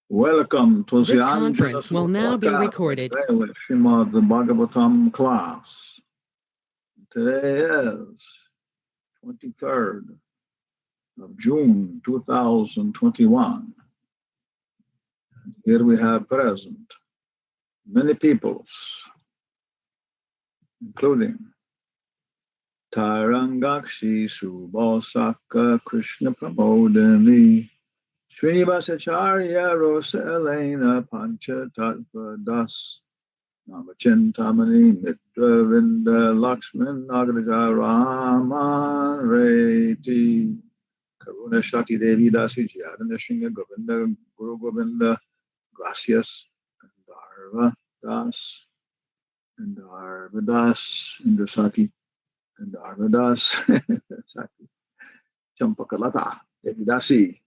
Welcome to This conference will now be recorded. Srimad Bhagavatam class. Today is 23rd of June 2021. Here we have present many peoples, including Tarangakshi Subhasaka Krishna Pramodini Srinivasacharya Rosa Elena Pancha Tattva Das Namachintamani Mitra Vinda Lakshman Nagraja Rama Reti Karuna Shakti Devi Dasi Jyadana Sringa Govinda Guru Govinda Gracias Gandharva Das Indrasaki Gandharva Das Saki Champakalata Devi Dasi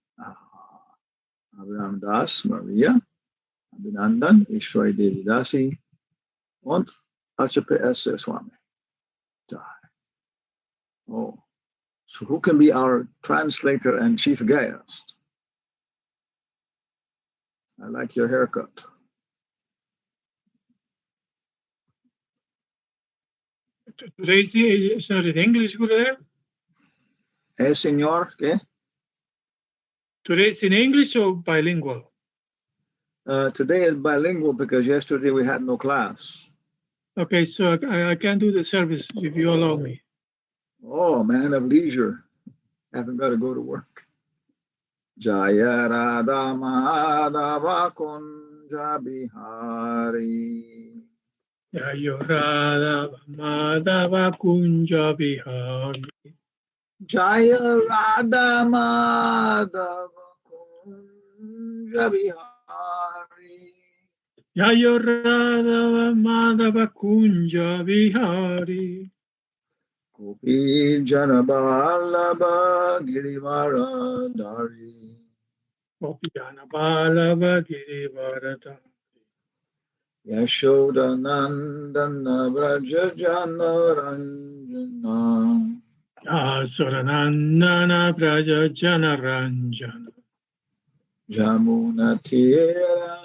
Abraham Das, Maria, Abhinandan, Ishwari Devi Dasi, und H.P.S. Swami. Oh, so who can be our translator and chief guest? I like your haircut. Today is not in English, Gurudev? Señor, ¿qué? Today it's in English or bilingual? Today is bilingual because yesterday we had no class. Okay, so I can do the service if you allow me. Oh, man of leisure. Haven't got to go to work. Jaya Radha Madhava Kunja Bihari. Jaya Radha Madhava Kunja Bihari. Jaya Radha Madhava Kunja Bihari. Jaya Radha Madhava Kunja Bihari. Gopi Janaballabha Girivaradhari. Gopi Janaballabha Girivaradhari. Yashoda Nandana Vraja Janaranjana. Yasodanandana Braja Janaranjana. Jamuna Tira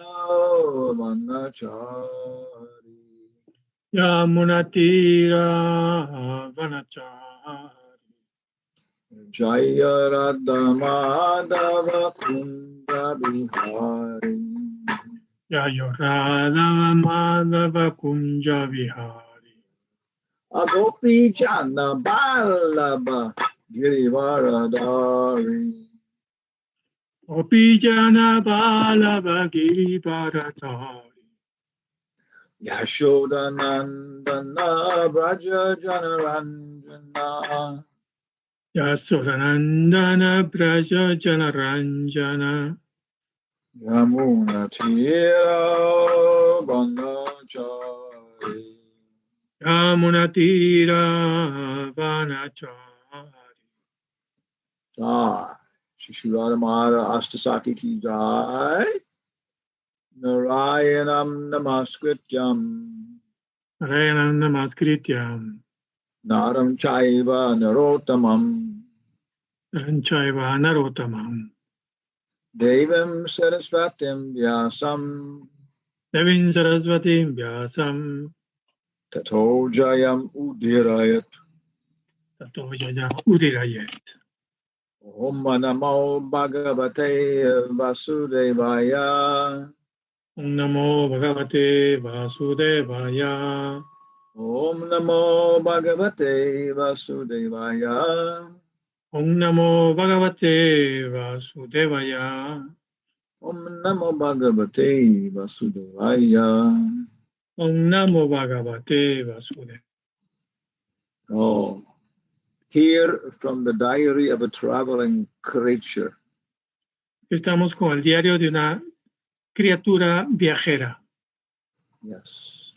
Vanachari. Yamuna Tira Vanachari. Jaya Radha Madhava Kunda Bihari. Jaya Radha Madhava Kunja Vihari. Agopi Jana Ballabha Girivaradhari. Gopi Jana Ballabha Girivaradhari. Yashoda Nandana Braja Janaranjana. Yasodanandana Braja Janaranjana. Yamuna Tira Vanachari. Yamuna Tira Vanachari. Jai. Shishirada Mara Astasaki ki Jai. Narayanam Namaskrityam. Narayanam Namaskrityam. Naram Chaiva Narottamam. Naranchaiva Narottamam. Devam Sarasvatim Vyasam. Devin Sarasvatim Vyasam. Tato Jayam Udirayat. Tato Jayam Udirayat. Om Namo Bhagavate Vasudevaya. Om Namo Bhagavate Vasudevaya. Om Namo Bhagavate Vasudevaya. Om Namo Bhagavate Vasudevaya. Om Namo Bhagavate Vasudevaya. Om Namo Bhagavate Vasudevaya. Oh, hear from the diary of a traveling creature. Estamos con el diario de una criatura viajera. Yes.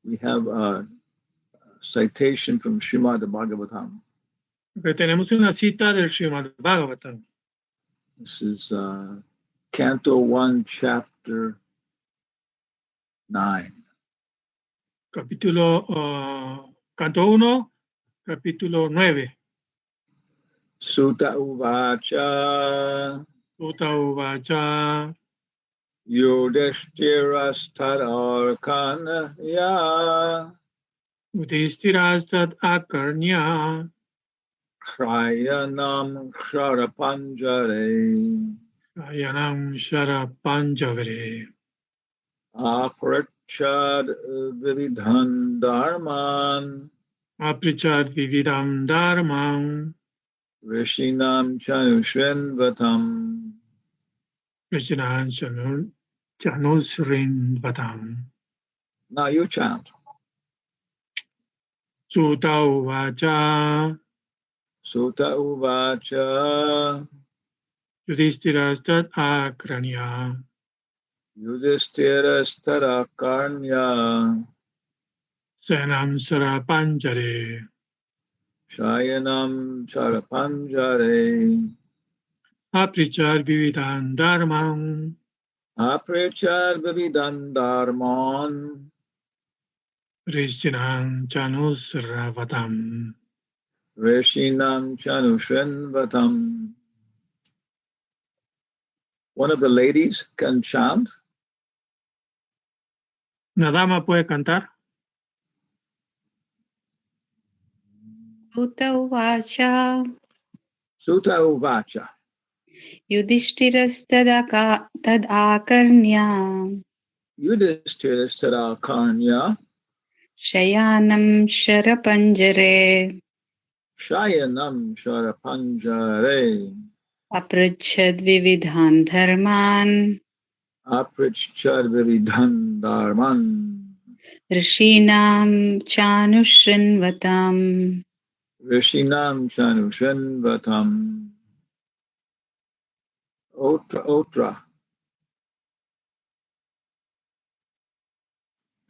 We have citation from Srimad Bhagavatam. Porque tenemos una cita del Srimad Bhagavatam. This is Canto 1, Chapter 9. Canto 1, capítulo 9. Sutta Uvacha Sutta Uvacha Yudhishthirasthad Arkanaya Udhishthirastat Akarnya Krayanam Sharapanjare Ayanam Sharapanjavare Aprachad Vividhan Dharman Aprichad Vividam Dharmam Rishinam Chanushrinvatam. Krishnam Chanusrin Vatam Now you chant. Sutta Uvacha Sutta Uvacha Yudhishthirastat Akarnya Yudhishthirastharakarnya Sanam Sarapanjare Shayanam Charapanjare Aprichad Vividam Dharmam Aprachad Vividan Dharman Krishnam Chanusravatam Rishinam Chanushrinvatam. One of the ladies can chant. Una dama puede cantar. Sutta Uvacha Sutta Uvacha Yudhishthirastadakarnya Yudhishthirastharakarnya Shayanam Sharapanjare Shayanam Sharapanjare Aprachad Vividhan Dharman Aprachad Vividhan Dharman Rishinam Chanushrinvatam Rishinam Chanushrinvatam. Otra.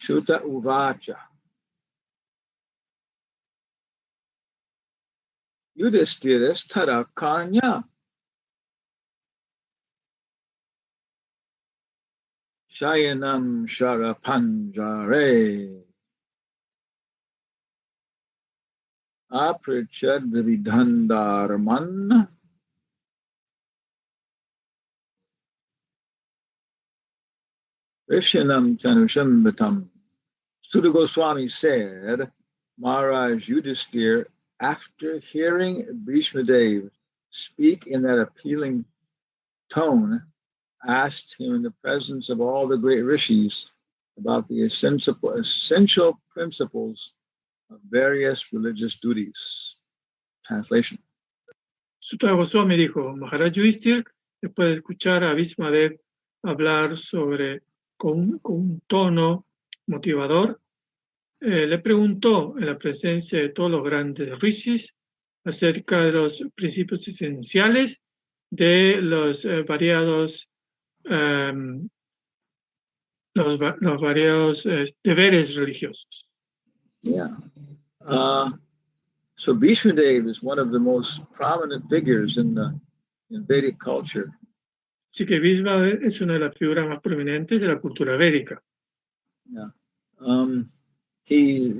Sutta Uvacha Yudhishthirastharakarnya Shayanam Sharapanjare Aprachad Vividhan Dharman Rishinam Chanushrinvatam. Sutta Goswami said, Maharaj Yudhishthir, after hearing Bhishmadev speak in that appealing tone, asked him in the presence of all the great rishis about the essential principles of various religious duties. Translation. Sutta Goswami dijo, Maharaj Yudhishthir, después de escuchar a Bhishmadev hablar con un tono motivador, le preguntó en la presencia de todos los grandes rishis acerca de los principios esenciales de los variados deberes religiosos. Yeah. So Bhishmadev is one of the most prominent figures in Vedic culture. Así que Bhishmadev es una de las figuras más prominentes de la cultura védica. Yeah. We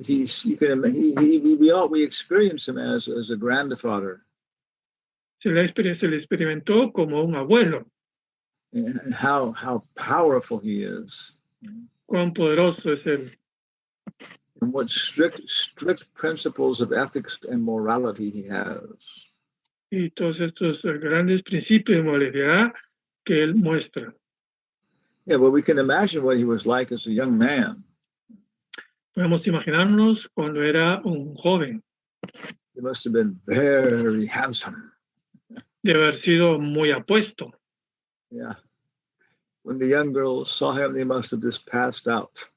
experience him as a grandfather. Se le experimentó como un abuelo. And how powerful he is. Cuán poderoso es él. And what strict principles of ethics and morality he has. Y todos estos grandes principios de moralidad que él muestra. Yeah, well, we can imagine what he was like as a young man. Podemos imaginarnos cuando era un joven. He must have been very handsome. De haber sido muy apuesto. Yeah. When the young girls saw him, they must have just passed out.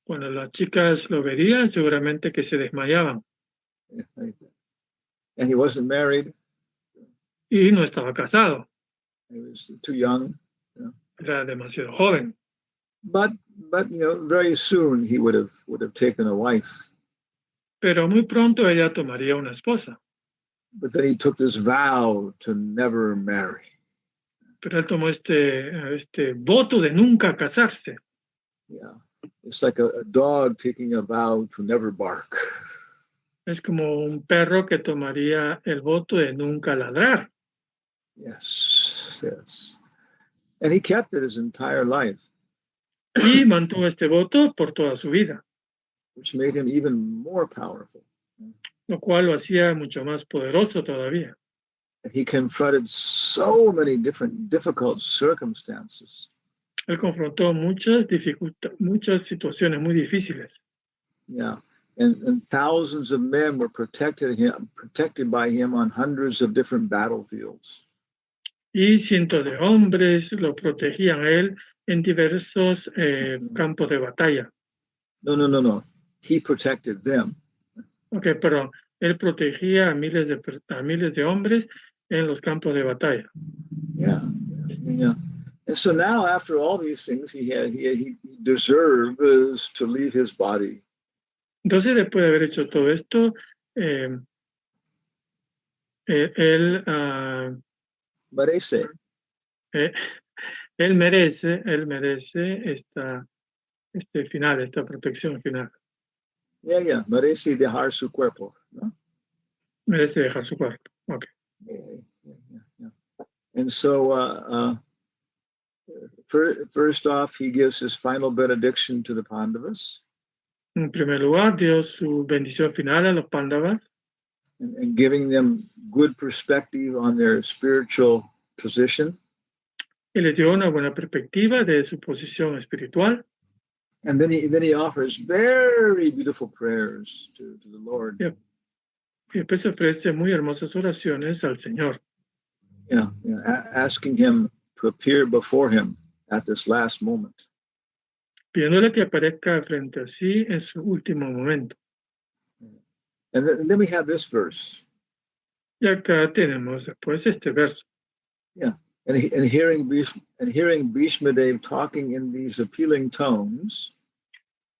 Cuando las chicas lo verían, seguramente que se desmayaban. And he wasn't married. Y no estaba casado. He was too young. Era demasiado joven. But very soon he would have taken a wife. pero muy pronto ella tomaría una esposa. But then he took this vow to never marry. Pero él tomó este voto de nunca casarse. Yeah. It's like a dog taking a vow to never bark. Es como un perro que tomaría el voto de nunca ladrar. Yes, yes. And he kept it his entire life, Y mantuvo este voto por toda su vida, which made him even more powerful. lo cual lo hacía mucho más poderoso todavía. And he confronted so many difficult circumstances. Él confrontó muchas situaciones muy difíciles. Yeah. And thousands of men were protected by him on hundreds of different battlefields. Y cientos de hombres lo protegían a él en diversos campos de batalla. No. He protected them. Ok, perdón. Él protegía a miles de hombres en los campos de batalla. Yeah. And so now, after all these things, he deserves to leave his body. Entonces, después de haber hecho todo esto, él merece este final, esta protección final. Yeah. Merece dejar su cuerpo, ¿no? Merece dejar su cuerpo. Okay. Yeah. And so, first off, he gives his final benediction to the Pandavas. En primer lugar, dio su bendición final a los Pándavas. And giving them good perspective on their spiritual position. Y les dio una buena perspectiva de su posición espiritual. And then he offers very beautiful prayers to the Lord. Y después ofrece muy hermosas oraciones al Señor. Yeah, asking him to appear before him at this last moment. Pidiéndole que aparezca frente a sí en su último momento. And then we have this verse. Y acá tenemos después este verso. Yeah, and hearing Bhishma Dev talking in these appealing tones.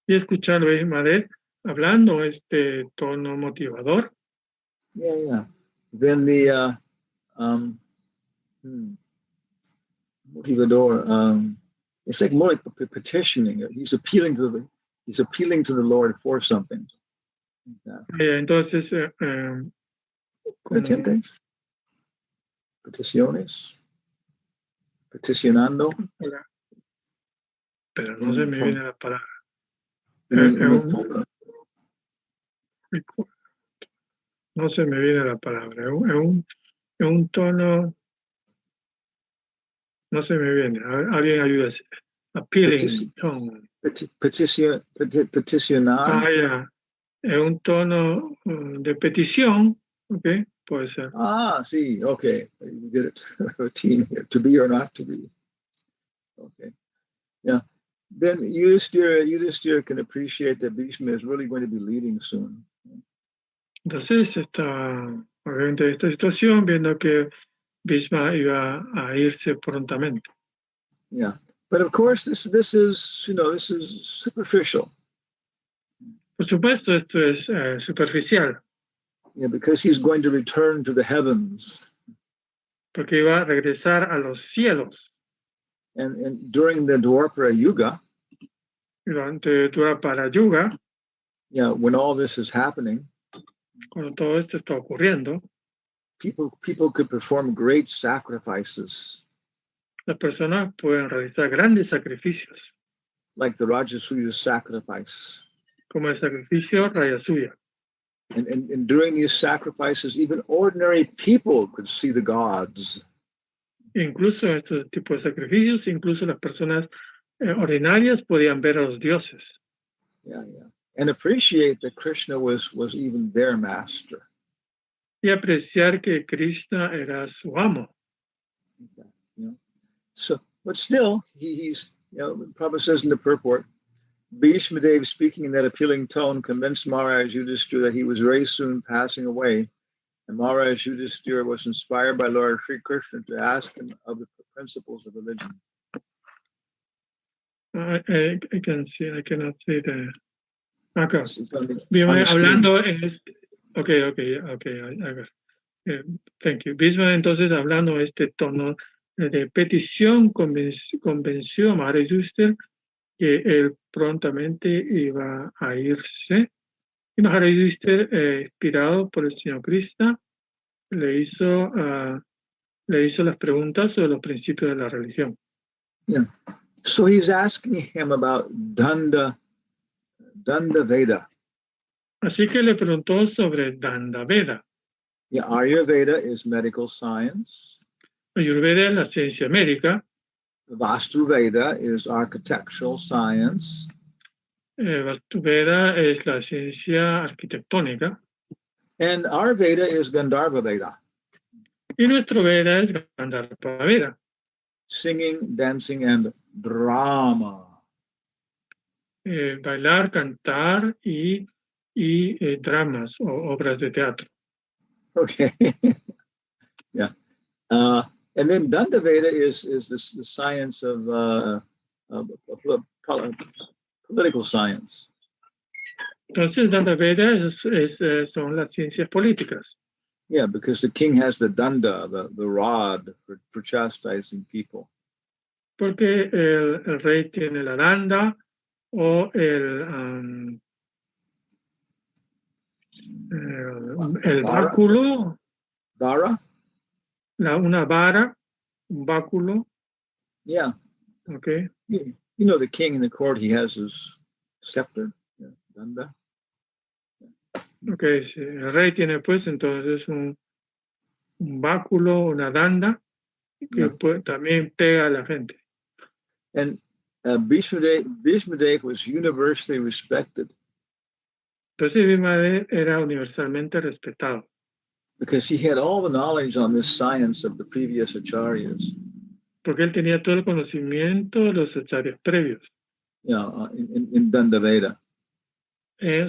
Y escuchando a Bhishma Dev hablando este tono motivador. Yeah. Then the motivador. It's like more like petitioning. He's appealing to the Lord for something. Entonces, peticiones, peticionando. Pero no se me viene la palabra. No se me viene la palabra. Es un tono. No se me viene. Alguien ayuda. Appealing tone. Peticionar. Ya. Es un tono de petición. Ok, puede ser. Sí, okay. You get it. A team here. To be or not to be. Okay. Yeah. Then Yudhishthira can appreciate that Bhishma is really going to be leaving soon. Entonces, obviamente, esta situación, viendo que Bhishma iba a irse prontamente. Yeah, but of course, this is superficial. Por supuesto, esto es superficial. Yeah, because he's going to return to the heavens. Porque iba a regresar a los cielos. And during the Dwapara Yuga. Durante Dwapara Yuga. Yeah, when all this is happening. Cuando todo esto está ocurriendo. People could perform great sacrifices. Las personas pueden realizar grandes sacrificios. Like the Rajasuya sacrifice. Como el sacrificio Rajasuya. And during these sacrifices, even ordinary people could see the gods. Incluso estos tipos de sacrificios, incluso las personas ordinarias podían ver a los dioses. Yeah. And appreciate that Krishna was even their master. Y apreciar que Krishna era su amo. Yeah. So, but still, he's Prabhupada says in the purport, Bhishma Dev speaking in that appealing tone convinced Maharaj Yudhishthira that he was very soon passing away, and Maharaj Yudhishthira was inspired by Lord Sri Krishna to ask him of the principles of religion. I cannot see the Acá. On Bhishma the screen. hablando en okay, I got it. Thank you. Bhishma entonces hablando este tono de petición convenció a Maharaj Yudhishthira que él prontamente iba a irse. Y Maharaj Yudhishthira, inspirado por el Señor Krishna, le hizo las preguntas sobre los principios de la religión. Yeah. So he's asking him about Danda Veda. Así que le preguntó sobre Danda Veda. Yeah, Ayurveda is medical science. Ayurveda es la ciencia médica. Vastu Veda is architectural science. Vastu Veda es la ciencia arquitectónica. And our Veda is Gandharva Veda. Y nuestro Veda es Gandharva Veda. Singing, dancing, and drama. Bailar, cantar y dramas o obras de teatro. Okay. Yeah. And then Danda Veda is the science of political science. Entonces, Danda Veda son las ciencias políticas. Yeah, because the king has the danda, the rod for chastising people. Porque el rey tiene la danda o el báculo. Vara? Una vara, un báculo. Yeah. Okay. You know, the king in the court, he has his scepter, yeah, danda. Okay, sí. El rey tiene pues entonces un báculo, una danda, que también pega a la gente. And Bhishma Dev was universally respected. Entonces Bhishma era universalmente respetado. Because he had all the knowledge on this science of the previous acharyas. Porque él tenía todo el conocimiento de los acharyas previos. Yeah, in Danda Veda.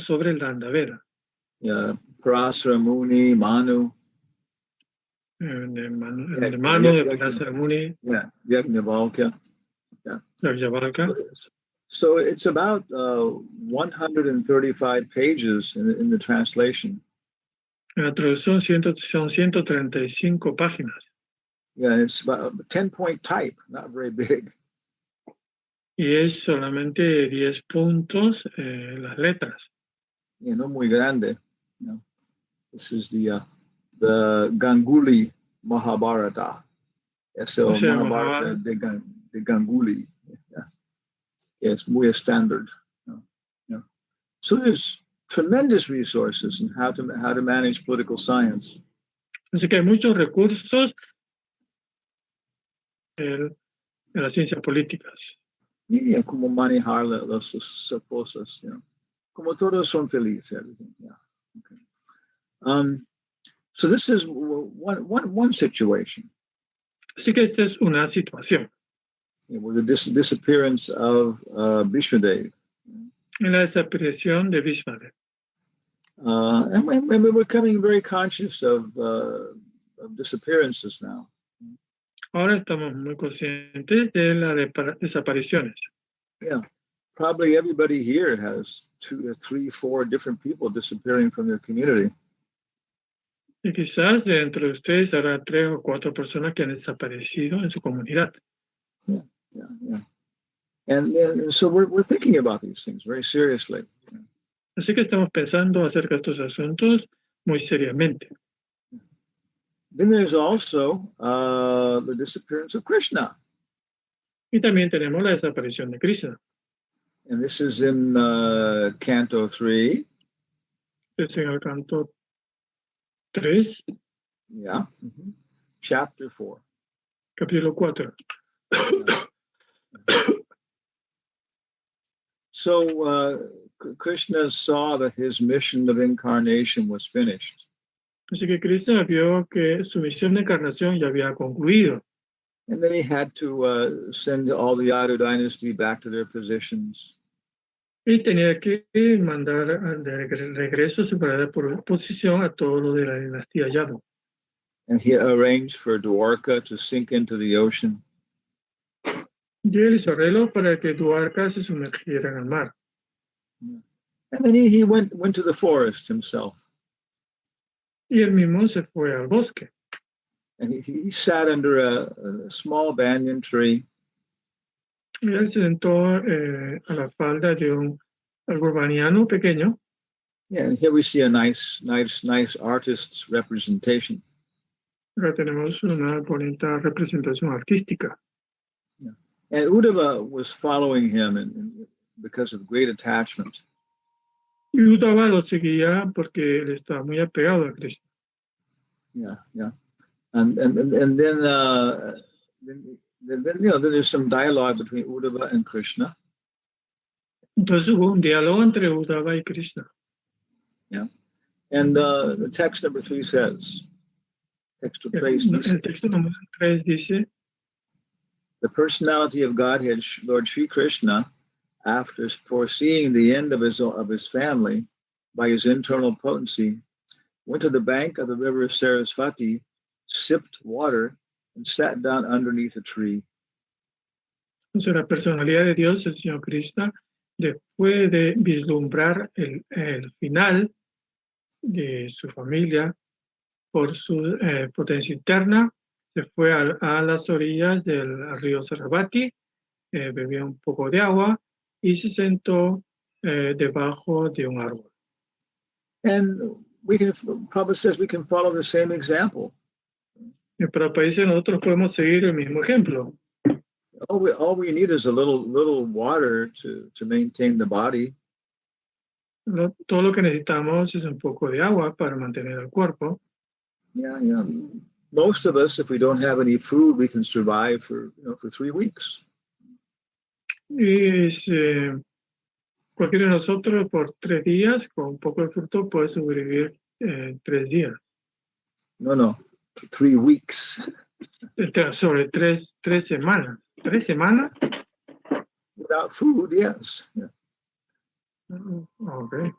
Sobre el Danda Veda. Yeah, Parasara Muni, Manu. De Parasara Muni. Yeah, Yajnavalkya. Yeah. Yajnavalkya. So it's about 135 pages in the translation. En la traducción son 135 páginas. Yeah, it's about 10-point type, not very big. Y es solamente 10 puntos las letras. Yeah, no muy grande. You know, this is the Ganguli Mahabharata. So Mahabharata de Ganguli. Yeah. Yeah, it's muy standard. You know. So there's tremendous resources in how to manage political science. Así que hay muchos recursos en las ciencias políticas. Yeah, como manejar las cosas, you know. Como todos son felices, everything. Yeah. Okay. So this is one situation. Así que esta es una situación. Yeah, with the disappearance of Bhishma Dev. En la desaparición de Bhishma Dev. And we're becoming very conscious of disappearances now. Ahora estamos muy conscientes de las desapariciones. Yeah, probably everybody here has 2 or 3, 4 different people disappearing from their community. Y quizás dentro de ustedes habrá 3 o 4 personas que han desaparecido en su comunidad. Yeah. And so we're thinking about these things very seriously. Así que estamos pensando acerca de estos asuntos muy seriamente. Then there's also the disappearance of Krishna. Y también tenemos la desaparición de Krishna. And this is in Canto 3. Es en el canto 3. Yeah. Mm-hmm. Chapter 4. Capítulo 4. So Krishna saw that his mission of incarnation was finished. Así que Krishna vio que su misión de encarnación ya había concluido. And then he had to send all the Yadu dynasty back to their positions. Y tenía que mandar de regreso a su verdadera posición a todo lo de la dinastía Yadu. And he arranged for Dwarka to sink into the ocean. Y él hizo arreglo para que Dwarka se sumergiera en el mar. And then he went to the forest himself. Y él mismo se fue al bosque. And he sat under a small banyan tree. Y él se sentó a la falda de un árbol baniano pequeño. Yeah, and here we see a nice artist's representation. Acá tenemos una bonita representación artística. Yeah. And Uddhava was following him and because of great attachment. Y Uddhava lo seguía porque él estaba muy apegado a Krishna. Yeah. And then there's some dialogue between Uddhava and Krishna. Entonces hubo un diálogo entre Uddhava y Krishna. Yeah. And the text number 3 says, El texto número 3 dice, the personality of Godhead, Lord Sri Krishna, after foreseeing the end of his family by his internal potency, went to the bank of the river Sarasvati, sipped water, and sat down underneath a tree. Entonces la personalidad de Dios, el Señor Krishna, después de vislumbrar el final de su familia por su potencia interna, se fue a las orillas del río Sarasvati, bebió un poco de agua y se sentó debajo de un árbol. And Prabhupada says we can follow the same example. Y para países nosotros podemos seguir el mismo ejemplo. All we need is a little water to maintain the body. Todo lo que necesitamos es un poco de agua para mantener el cuerpo. Yeah. Most of us, if we don't have any food, we can survive for 3 weeks. Y cualquiera de nosotros por 3 días, con un poco de fruto, puede sobrevivir 3 días. No, 3 weeks. Sobre 3 semanas. 3 semanas? Without food, yes. Yeah. Okay.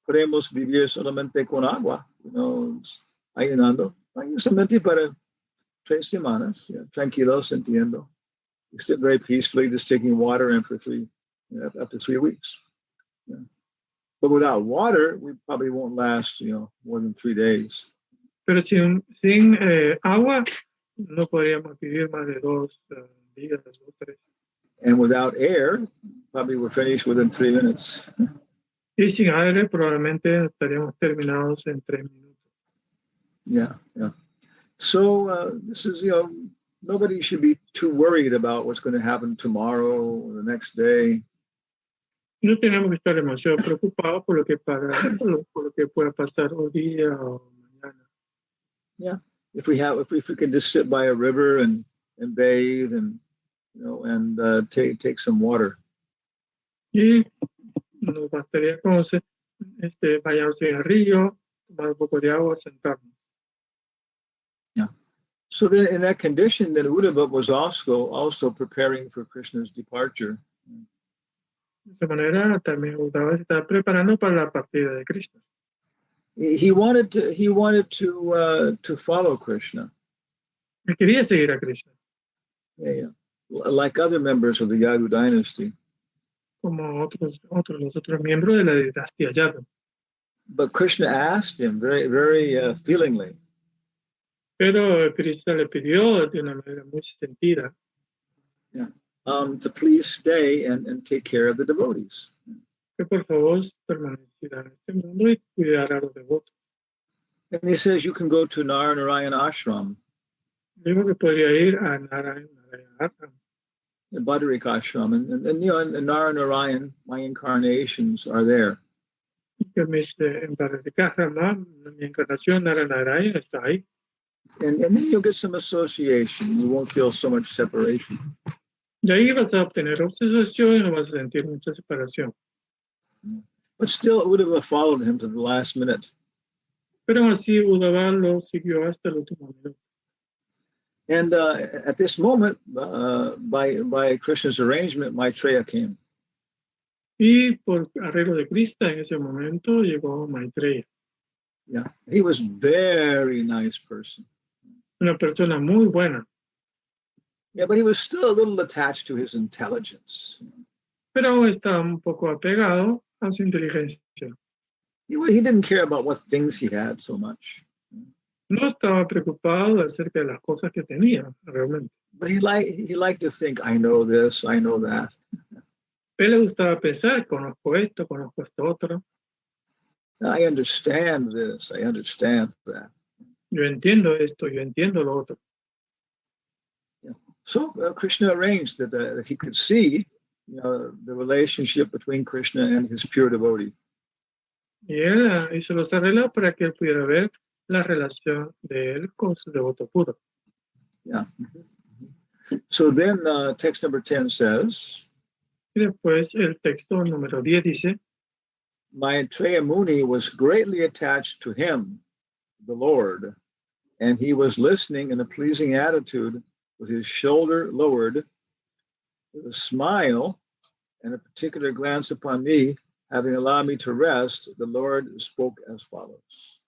Podemos vivir solamente con agua, ayunando, solamente para 3 semanas, tranquilos, entiendo. You sit very peacefully, just taking water in for up to 3 weeks. Yeah. But without water, we probably won't last, more than 3 days. Pero sin agua, no podríamos vivir más de 2 días o 3. And without air, probably we're finished within 3 minutes. Y sin aire, probablemente estaríamos terminados en 3 minutos. Yeah. So this is, nobody should be too worried about what's going to happen tomorrow or the next day. No tenemos que estar demasiado preocupados por lo que pueda pasar hoy día o mañana. Yeah, if we can just sit by a river and bathe and take some water. Y nos bastaría conocer, bañarnos en el río, tomar un poco de agua, sentarnos. Yeah. So then, in that condition, then Uddhava was also preparing for Krishna's departure. De esta manera, también Uddhava se estaba preparando para la partida de Krishna. He wanted to follow Krishna. Él quería seguir a Krishna. Yeah. Like other members of the Yadu dynasty. Como los otros miembros de la dinastía Yadu. But Krishna asked him very, very feelingly. Pero Krishna le pidió de una manera muy sentida. Yeah. To please stay and take care of the devotees. Que por favor permaneciera en este mundo y cuidara a los devotos. And he says you can go to Narayan Ashram. Digo que podría ir a Narayan Ashram. The Badarik Ashram, and Narayan, my incarnations are there. Que en Badarik Ashram, mi encarnación Narayan está ahí. And then you'll get some association. You won't feel so much separation. Y ahí vas a obtener obsesión y no vas a sentir mucha separación. But still, Uddhava followed him to the last minute. Pero así Uddhava lo siguió hasta el último minuto. And at this moment, by Krishna's arrangement, Maitreya came. Y por arreglo de Krishna, en ese momento llegó Maitreya. Yeah, he was very nice person. Una persona muy buena. Yeah, but he was still a little attached to his intelligence. pero aún está un poco apegado a su inteligencia. He didn't care about what things he had so much. No estaba preocupado acerca de las cosas que tenía, realmente. But he liked to think, I know this, I know that. A él le gustaba pensar, conozco esto otro. I understand this, I understand that. Yo entiendo esto, yo entiendo lo otro. So Krishna arranged that he could see, the relationship between Krishna and his pure devotee. Y él hizo los arreglos para que él pudiera ver la relación de él con su devoto puro. Yeah. So then text number 10 says, Y después el texto número 10 dice, Maitreya Muni was greatly attached to him, the Lord, and he was listening in a pleasing attitude with his shoulder lowered, with a smile and a particular glance upon me, having allowed me to rest. The Lord spoke as follows.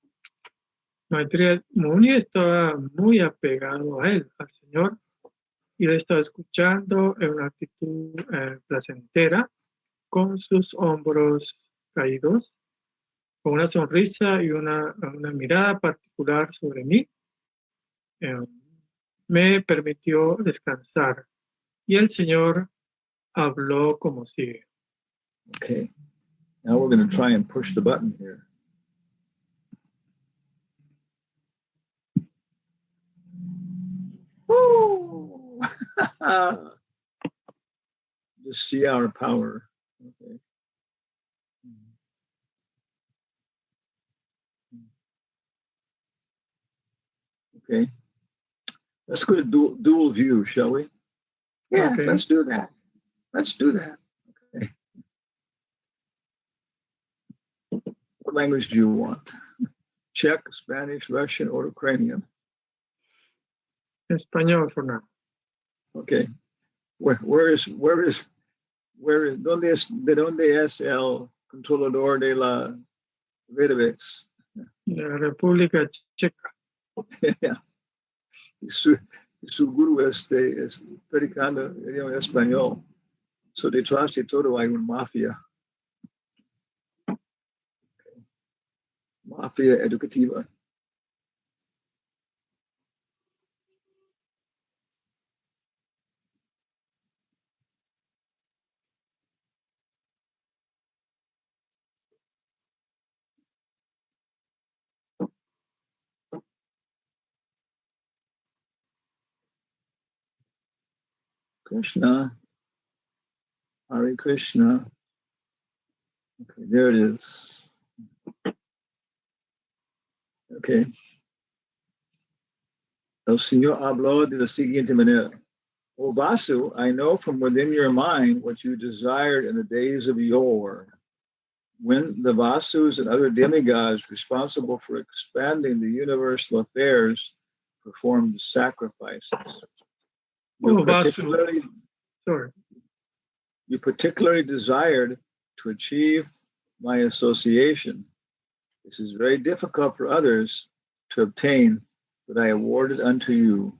Maitreya Muni estaba muy apegado a él, al Señor, y le estaba escuchando en una actitud placentera, con sus hombros caídos, con una sonrisa y una mirada particular sobre mí. Me permitió descansar. Y el Señor habló como sigue. Okay, now we're going to try and push the button here. Woo! Just see our power. Okay. Okay. Let's go to dual view, shall we? Yeah, Okay. Let's do that. Let's do that. Okay. What language do you want? Czech, Spanish, Russian, or Ukrainian? Español for now. Okay. ¿De dónde es el controlador de la Vedavex? La República Checa. Yeah. Su guru es predicando en español. So detrás de todo hay una mafia. Okay. Mafia educativa. Krishna, Hare Krishna. Okay, there it is. Okay. El Señor habló de la siguiente manera. O Vasu, I know from within your mind what you desired in the days of yore, when the Vasus and other demigods responsible for expanding the universal affairs performed sacrifices. You particularly desired to achieve my association. This is very difficult for others to obtain, but I awarded unto you.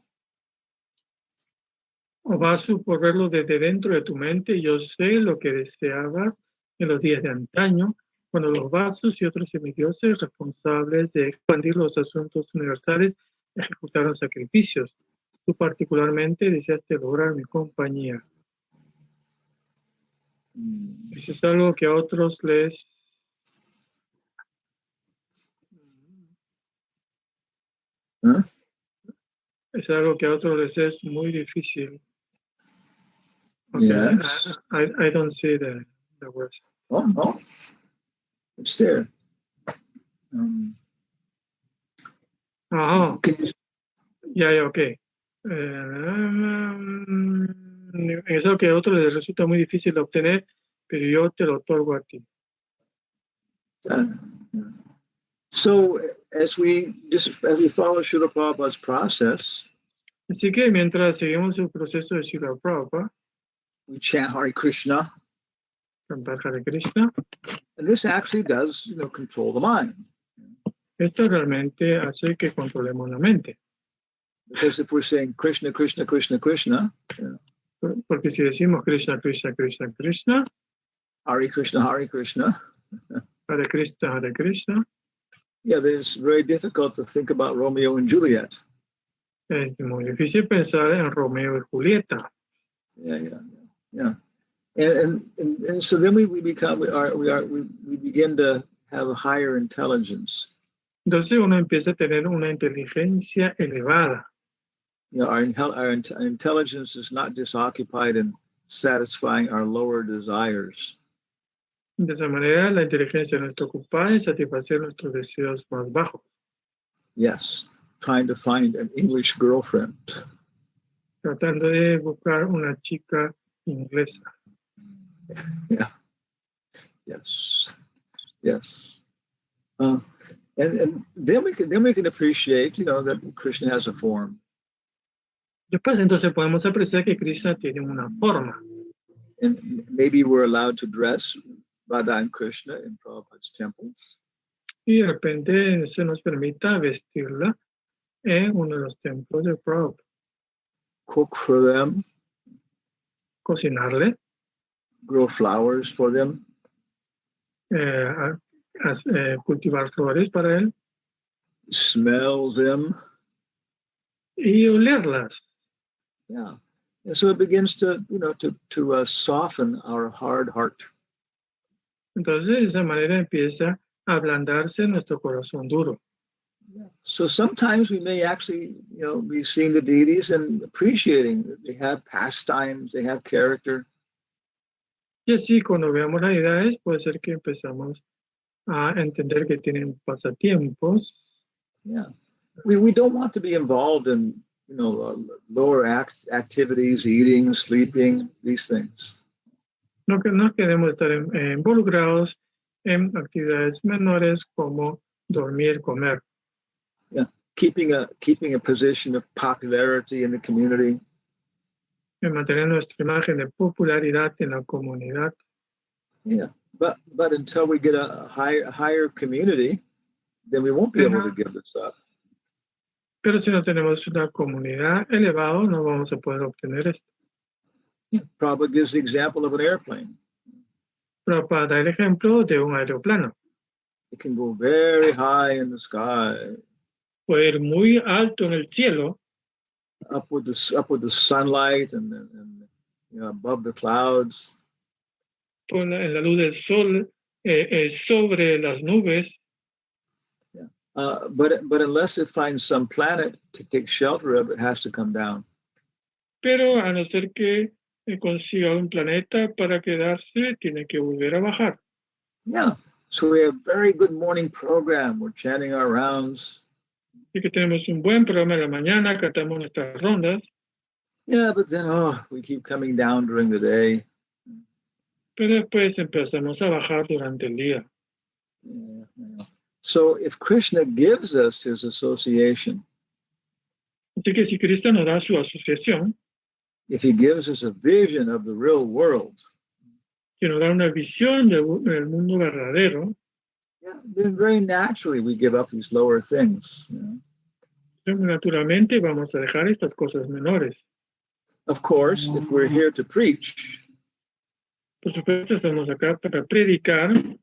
O Vasu, por verlo desde dentro de tu mente, yo sé lo que deseabas en los días de antaño, cuando los Vasus y otros semidioses responsables de expandir los asuntos universales ejecutaron sacrificios. Tú particularmente deseaste lograr mi compañía. Eso es algo que a otros les... ¿Eh? Es algo que a otros les es muy difícil. Okay. Yes. I don't see the words. Oh, no. It's there. Ya, ok. Es algo que a otros les resulta muy difícil de obtener, pero yo te lo otorgo a ti. So, as we follow Srila Prabhupada's process, así que mientras seguimos el proceso de Srila Prabhupada, we chant Hare Krishna. Cantar Hare Krishna. And this actually does, control the mind. Esto realmente hace que controlemos la mente. Because if we're saying Krishna, Krishna, Krishna, Krishna, Porque si decimos Krishna, Krishna, Krishna, Krishna, Hare Krishna, Hare Krishna, Hare Krishna, Hare Krishna, yeah, then it's very difficult to think about Romeo and Juliet. es muy difícil pensar en Romeo y Julieta. Yeah. And so then we begin to have a higher intelligence. Entonces uno empieza a tener una inteligencia elevada. You know, our intelligence is not just occupied in satisfying our lower desires. De esa manera, la inteligencia no está ocupada en satisfacer nuestros deseos más bajos. Yes, trying to find an English girlfriend. Tratando de buscar una chica inglesa. Yeah. Yes. And then we can appreciate, you know, that Krishna has a form. Después entonces podemos apreciar que Krishna tiene una forma. And maybe we're allowed to dress Radha and Krishna in Prabhupada's temples. Y de repente se nos permita vestirla en uno de los templos de Prabhupada. Cook for them. Cocinarle. Grow flowers for them. Cultivar flores para él. Smell them. Y olerlas. Yeah. And so it begins to, you know, to soften our hard heart. Entonces, de esa manera empieza a ablandarse nuestro corazón duro. Yeah. So sometimes we may actually, you know, be seeing the deities and appreciating that they have pastimes, they have character. Y así, cuando veamos las deidades, puede ser que empezamos a entender que tienen pasatiempos. Yeah. We don't want to be involved in, you know, lower activities, eating, sleeping, these things. No queremos estar involucrados en actividades menores como dormir, comer. Yeah, keeping a position of popularity in the community. En mantener nuestra imagen de popularidad en la comunidad. Yeah, but until we get a higher community, then we won't be able to give this up. Pero si no tenemos una comunidad elevada, no vamos a poder obtener esto. Yeah, Prabhupada gives the example of an airplane. Prabhupada da el ejemplo de un aeroplano. It can go very high in the sky. Puede ir muy alto en el cielo. Up with the sunlight and you know, above the clouds. En la luz del sol, sobre las nubes. Yeah. But unless it finds some planet to take shelter of, it has to come down. Pero a no ser que consiga un planeta para quedarse, tiene que volver a bajar. Yeah. So we have a very good morning program. We're chanting our rounds. Y que tenemos un buen programa en la mañana, cantamos nuestras rondas. Yeah, but then we keep coming down during the day. Pero después empezamos a bajar durante el día. Yeah. So if Krishna gives us his association, así que si Cristo nos da su asociación, if he gives us a vision of the real world, que nos da una visión del mundo verdadero, yeah, then very naturally we give up these lower things. You know? Naturalmente vamos a dejar estas cosas menores. Of course, if we're here to preach, por supuesto estamos acá para predicar.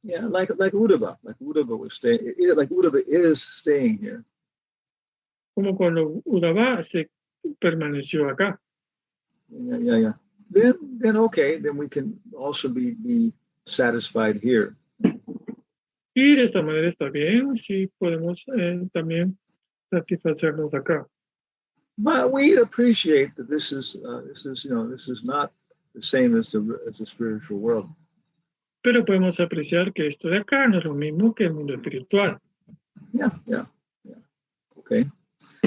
Yeah, like Uddhava was staying, like Uddhava is staying here. Como cuando Uddhava se permaneció acá. Yeah. Then okay, then we can also be satisfied here. Y de esta manera está bien, sí podemos también satisfacernos acá. But we appreciate that this is not the same as the spiritual world. Pero podemos apreciar que esto de acá no es lo mismo que el mundo espiritual. Yeah. Okay.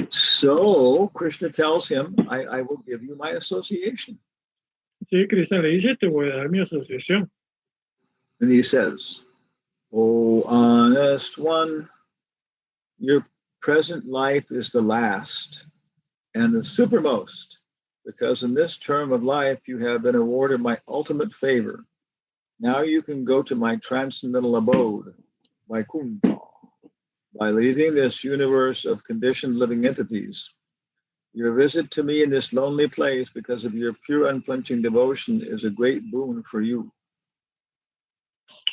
So Krishna tells him, I will give you my association. Sí, Krishna le dice, te voy a dar mi asociación. And he says, "O honest one, your present life is the last and the supermost, because in this term of life you have been awarded my ultimate favor. Now you can go to my transcendental abode, Vaikuntha, by leaving this universe of conditioned living entities. Your visit to me in this lonely place because of your pure unflinching devotion is a great boon for you.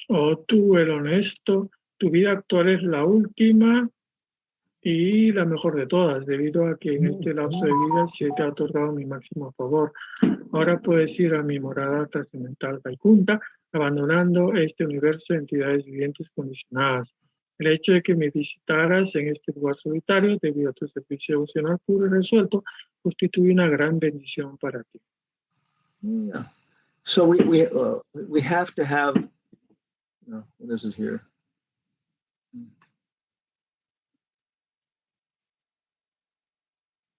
Oh tú, el honesto, tu vida actual es la última y la mejor de todas, debido a que en este lapso de vida se te ha otorgado mi máximo favor. Ahora puedes ir a mi morada trascendental Vaikunta, abandonando este universo de entidades vivientes condicionadas. El hecho de que me visitaras en este lugar solitario, debido a tu servicio devocional puro y resuelto, constituye una gran bendición para ti. Yeah. So we have to have, what is it here?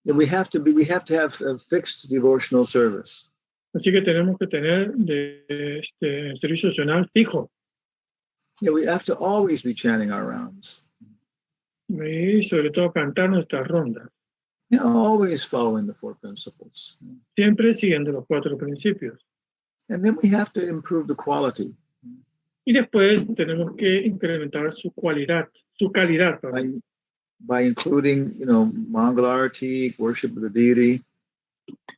We have to have a fixed devotional service. Así que tenemos que tener servicio devocional fijo. Yeah, we have to always be chanting our rounds. Y sobre todo cantar nuestras rondas. Yeah, always following the 4 principles. Siempre siguiendo los 4 principios. And then we have to improve the quality. Y después tenemos que incrementar su calidad. By including, Mangalarti, worship of the deity.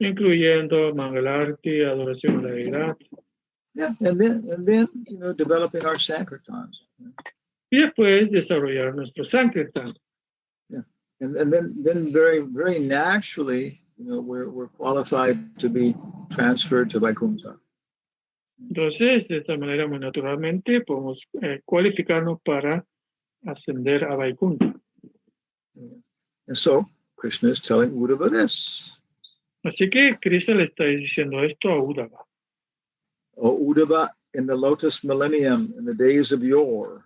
Incluyendo Mangalarti, adoración a la deidad. Yeah, and then developing our Sankirtans. Y después desarrollar nuestro Sankirtan. Yeah, and then very, very naturally, we're qualified to be transferred to Vaikuntha. Entonces, de esta manera, muy naturalmente, podemos cualificarnos para ascender a Vaikuntha. And so, Krishna is telling Uddhava this. Así que Krishna le está diciendo esto a Uddhava. O Uddhava, in the lotus millennium, in the days of yore,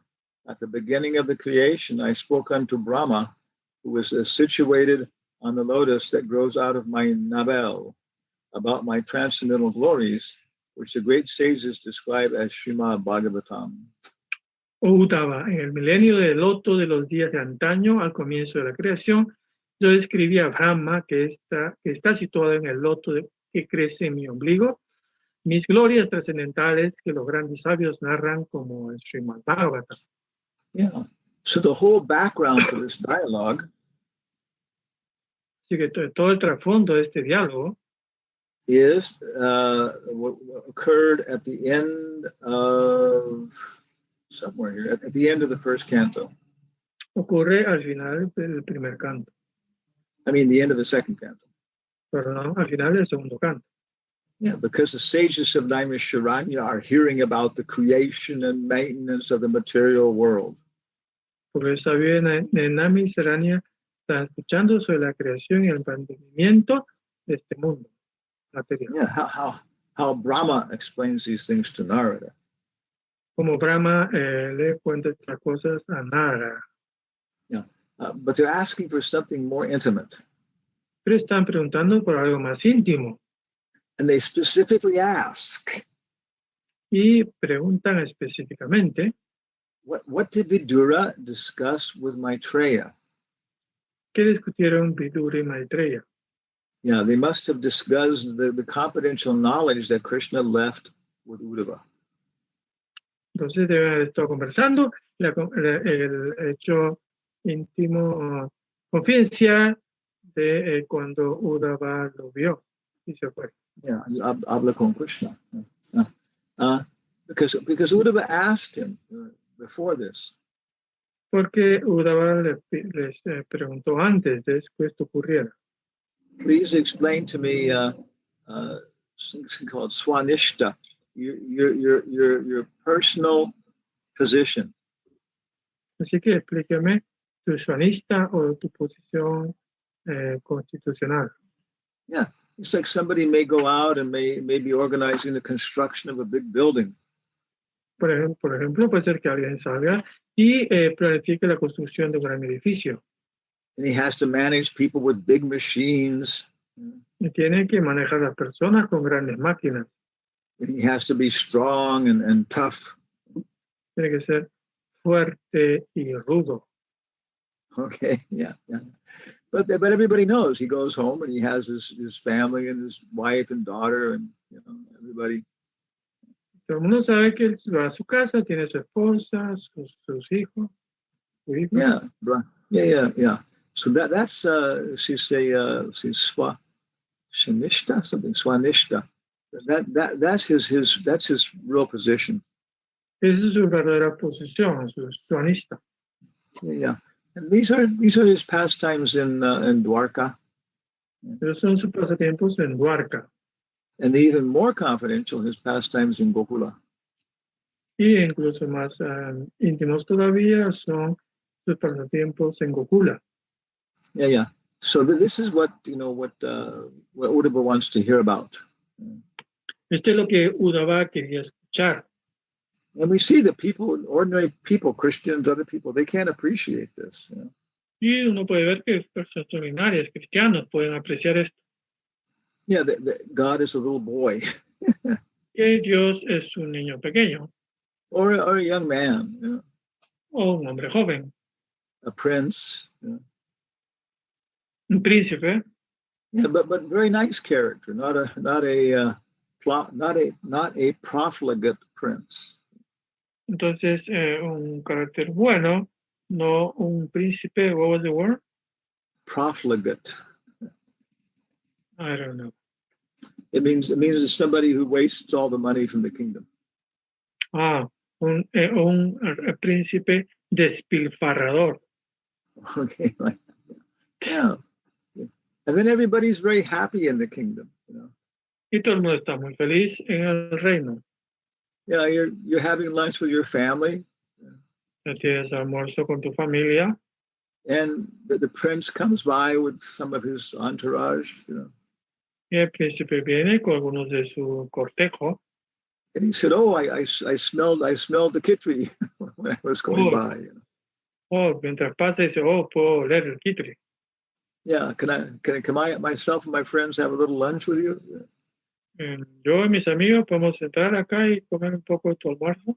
at the beginning of the creation, I spoke unto Brahma, who was situated on the lotus that grows out of my navel, about my transcendental glories, which the great sages describe as Srimad Bhagavatam. Uddhava, en el milenio del loto de los días de antaño, al comienzo de la creación, yo describí a Brahma, que está situado en el loto que crece en mi ombligo, mis glorias trascendentales que los grandes sabios narran como el Srimad Bhagavatam. Yeah. So the whole background for this dialogue Así que todo el trasfondo de este diálogo is what occurred at the end of somewhere here, at the end of the first canto. ocurre al final del primer canto. I mean, the end of the second canto. Perdón, al final del segundo canto. Yeah, because the sages of Naimisharanya are hearing about the creation and maintenance of the material world. Porque los sabios de Naimisharanya están escuchando sobre la creación y el mantenimiento de este mundo material. Yeah, how Brahma explains these things to Narada. Como Brahma le cuenta estas cosas a Narada. Yeah, but they're asking for something more intimate. Pero están preguntando por algo más íntimo. And they specifically ask, Y preguntan específicamente, what did Vidura discuss with Maitreya? ¿qué discutieron Vidura y Maitreya? Yeah, they must have discussed the confidential knowledge that Krishna left with Uddhava. Entonces deben haber estado conversando el hecho íntimo, confidencial de cuando Uddhava lo vio y se fue. Yeah, habla con Krishna. Because Uddhava asked him before this. Porque Uddhava les preguntó antes de que esto ocurriera. Please explain to me something called Swanishta, your personal position. Así que explíqueme tu swanista o tu posición constitucional. Yeah, it's like somebody may go out and may be organizing the construction of a big building. Por ejemplo, puede ser que alguien salga y planifique la construcción de un gran edificio. And he has to manage people with big machines. Y tiene que manejar a las personas con grandes máquinas. And he has to be strong and tough. Tiene que ser fuerte y rudo. Okay, yeah. But everybody knows he goes home and he has his family and his wife and daughter and everybody. Todo el mundo sabe que él va a su casa, tiene su esposa, sus hijos. su hijo. Yeah. So that's she say she's Swanishta, something Swanishta. That's his real position. Esa es su verdadera posición, su suanista. Yeah. And these are his pastimes in Dwarka. Esos son sus pasatiempos en Dwarka. And even more confidential, his pastimes in Gokula. Y incluso más íntimos todavía son sus pasatiempos en Gokula. Yeah. So this is what Uddhava wants to hear about. Esto es lo que Uddhava quería escuchar. And we see that people, ordinary people, Christians, other people, they can't appreciate this. Y uno puede ver que personas ordinarias, cristianos, pueden apreciar esto. Yeah, God is a little boy. Que Dios es un niño pequeño. Or a young man. O un hombre joven. A prince. Un príncipe. Yeah, but very nice character, not a profligate prince. Entonces, un carácter bueno, no un príncipe. What was the word? Profligate. I don't know. It means it's somebody who wastes all the money from the kingdom. Un príncipe despilfarrador. Okay, yeah. And then everybody's very happy in the kingdom. Y todo el mundo está muy feliz en el reino. Yeah, you're having lunch with your family. Tienes almuerzo con tu familia. And the prince comes by with some of his entourage. Y el príncipe viene con algunos de su cortejo. And he said, "Oh, I smelled the kitri when I was going by." Mientras pasa dice, puedo oler el kitri. Yeah, can I myself and my friends have a little lunch with you? Yo y mis amigos podemos entrar acá y comer un poco de tu almuerzo.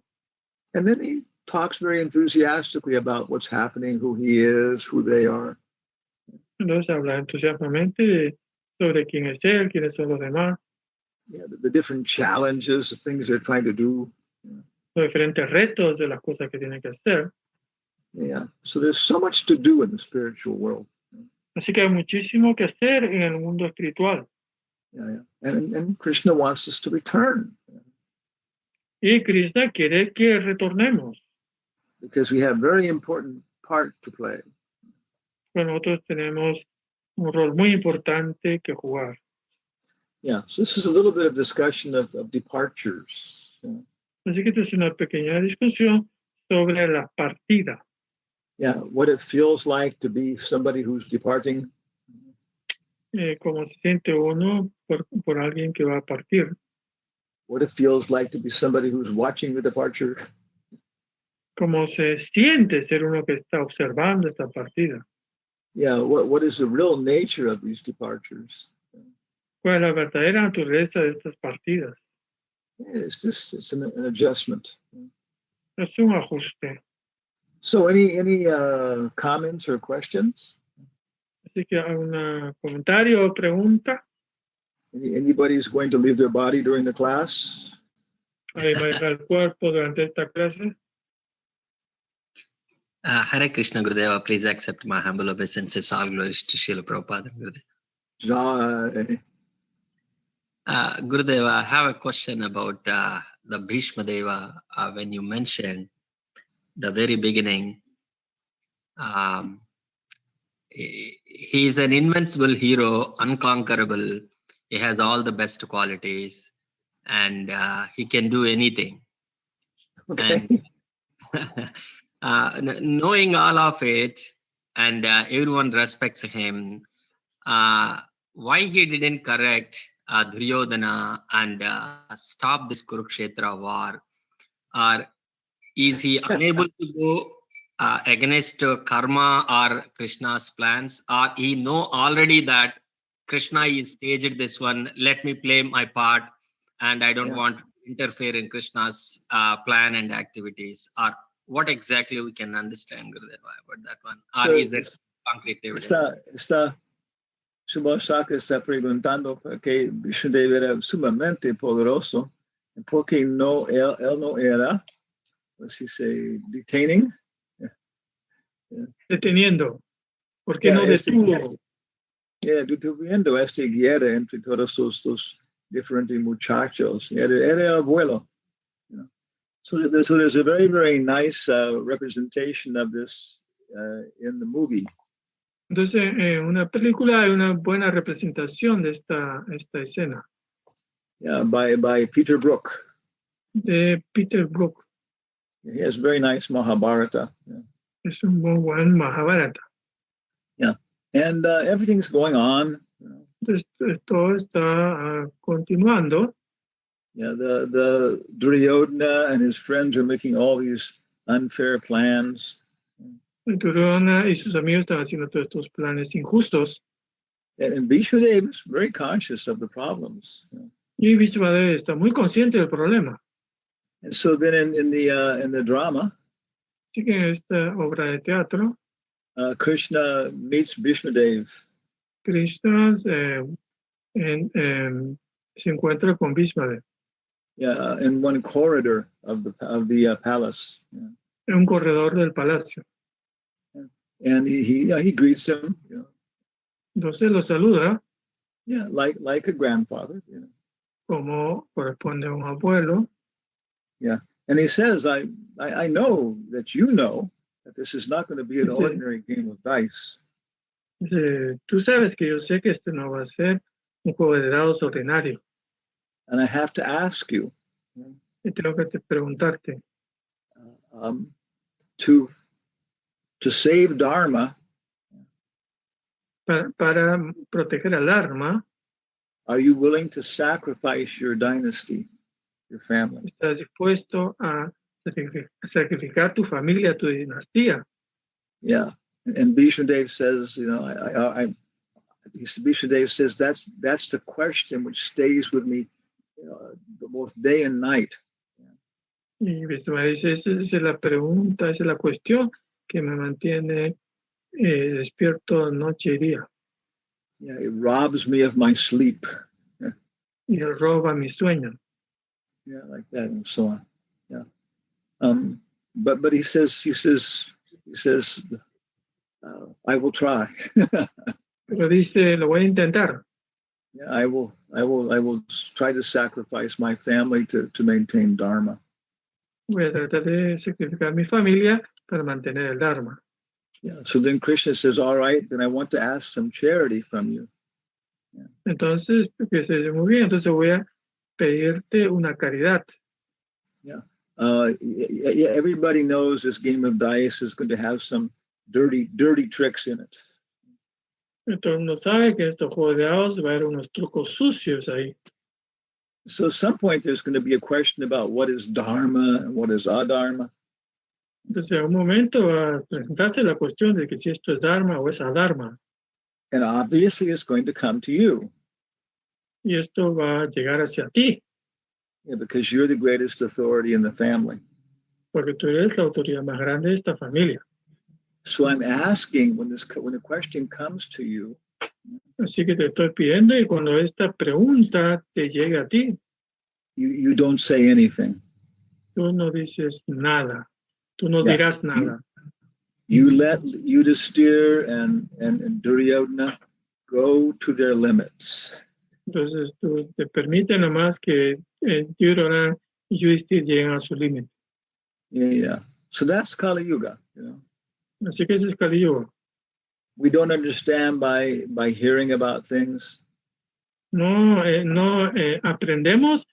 And then he talks very enthusiastically about what's happening, who he is, who they are. Entonces habla entusiasmadamente sobre quién es él, quiénes son los demás. Yeah, the different challenges, the things they're trying to do. Los diferentes retos de las cosas que tienen que hacer. Yeah, so there's so much to do in the spiritual world. Así que hay muchísimo que hacer en el mundo espiritual. Yeah. And Krishna wants us to return. Y Krishna quiere que retornemos. Because we have very important part to play. Pues nosotros tenemos un rol muy importante que jugar. Yeah, so this is a little bit of discussion of departures. Así que esta es una pequeña discusión sobre la partida. Yeah, what it feels like to be somebody who's departing. Cómo se siente uno por alguien que va a partir. What it feels like to be somebody who's watching the departure. Cómo se siente ser uno que está observando esta partida. Yeah, what is the real nature of these departures? ¿Cuál es la verdadera naturaleza de estas partidas? It's an adjustment. Es un ajuste. So any comments or questions? Así que hay un comentario o pregunta. Anybody's going to leave their body during the class? ¿Alguien va a dejar el cuerpo durante esta clase? Hare Krishna Gurudeva, please accept my humble obeisances. All glories to Srila Prabhupada. Jai. Gurudeva, I have a question about the Bhishma Deva. When you mentioned the very beginning, he is an invincible hero, unconquerable. He has all the best qualities, and he can do anything. Okay. And knowing all of it, and everyone respects him, why he didn't correct Duryodhana and stop this Kurukshetra war? Or is he unable to go against karma or Krishna's plans? Or he know already that Krishna is staged this one, let me play my part, and I don't want to interfere in Krishna's plan and activities? Or what exactly we can understand, Gurudeva, about that one? Or is there concrete evidence? Subhasaka está preguntando que Vishnudev era sumamente poderoso, porque él no era, what's he say, detaining? deteniendo? ¿Por qué Yeah, no detuvo? deteniendo esta guerra entre todos estos different muchachos. Era abuelo. You know. So there's a very, very nice representation of this in the movie. Entonces, en una película hay una buena representación de esta escena Yeah, by Peter Brook. de Peter Brook. He has very nice Mahabharata. Yeah. Es un muy buen Mahabharata. Yeah, and everything's going on. You know. Entonces, todo está continuando. Yeah, the Duryodhana and his friends are making all these unfair plans. Duryodhana y sus amigos están haciendo todos estos planes injustos. And Bhishmadev is very conscious of the problems. You know. Y Vishvadev está muy consciente del problema. And so then in the drama, Así que en esta obra de teatro, Krishna meets Bhishmadev. Krishna se encuentra con Vishvadev Yeah, in one corridor of the palace. Yeah. en un corredor del palacio. And he greets him. You know. Entonces lo saluda. Yeah, like a grandfather. You know. Como corresponde a un abuelo. Yeah, and he says, I know that you know that this is not going to be an ordinary game of dice. Tú sabes que yo sé que este no va a ser un juego de dados ordinario. And I have to ask you. Y tengo que preguntarte. To save Dharma. Para proteger al Dharma. Are you willing to sacrifice your dynasty, your family? ¿Estás dispuesto a sacrificar tu familia, tu dinastía? Yeah, and Bhishmadev says, you know, Bhishmadev says that's the question which stays with me, both day and night. Y Vishmadev dice, esa es la pregunta, esa es la cuestión que me mantiene despierto noche y día. Yeah, it robs me of my sleep. Yeah. Y roba mi sueño. Yeah, like that and so on. Yeah. But he says, I will try. Pero dice, lo voy a intentar. Yeah, I will try to sacrifice my family to maintain Dharma. Voy a tratar de sacrificar mi familia para mantener el Dharma. Yeah. So then Krishna says, all right, then I want to ask some charity from you. Yeah. Entonces, porque se dice muy bien, entonces voy a pedirte una caridad. Yeah. Yeah. Everybody knows this game of dice is going to have some dirty tricks in it. Todo el mundo sabe que estos juegos de dados va a haber unos trucos sucios ahí. So at some point there's going to be a question about what is Dharma and what is Adharma. Entonces, en un momento va a presentarse la cuestión de que si esto es Dharma o es Adharma. And obviously it's going to come to you. Y esto va a llegar hacia ti. Yeah, because you're the greatest authority in the family. Porque tú eres la autoridad más grande de esta familia. So I'm asking when the question comes to you. Así que te estoy pidiendo y cuando esta pregunta te llegue a ti. You don't say anything. Tú no dices nada. Tú no dirás nada. You let Yudhisthira and Duryodhana go to their limits. Entonces tú te permite nomás que Duryodhana y Yudhisthira lleguen a su límite. Yeah. So that's Kali Yuga, you know. Así que ese es Kali Yuga. We don't understand by hearing about things. No aprendemos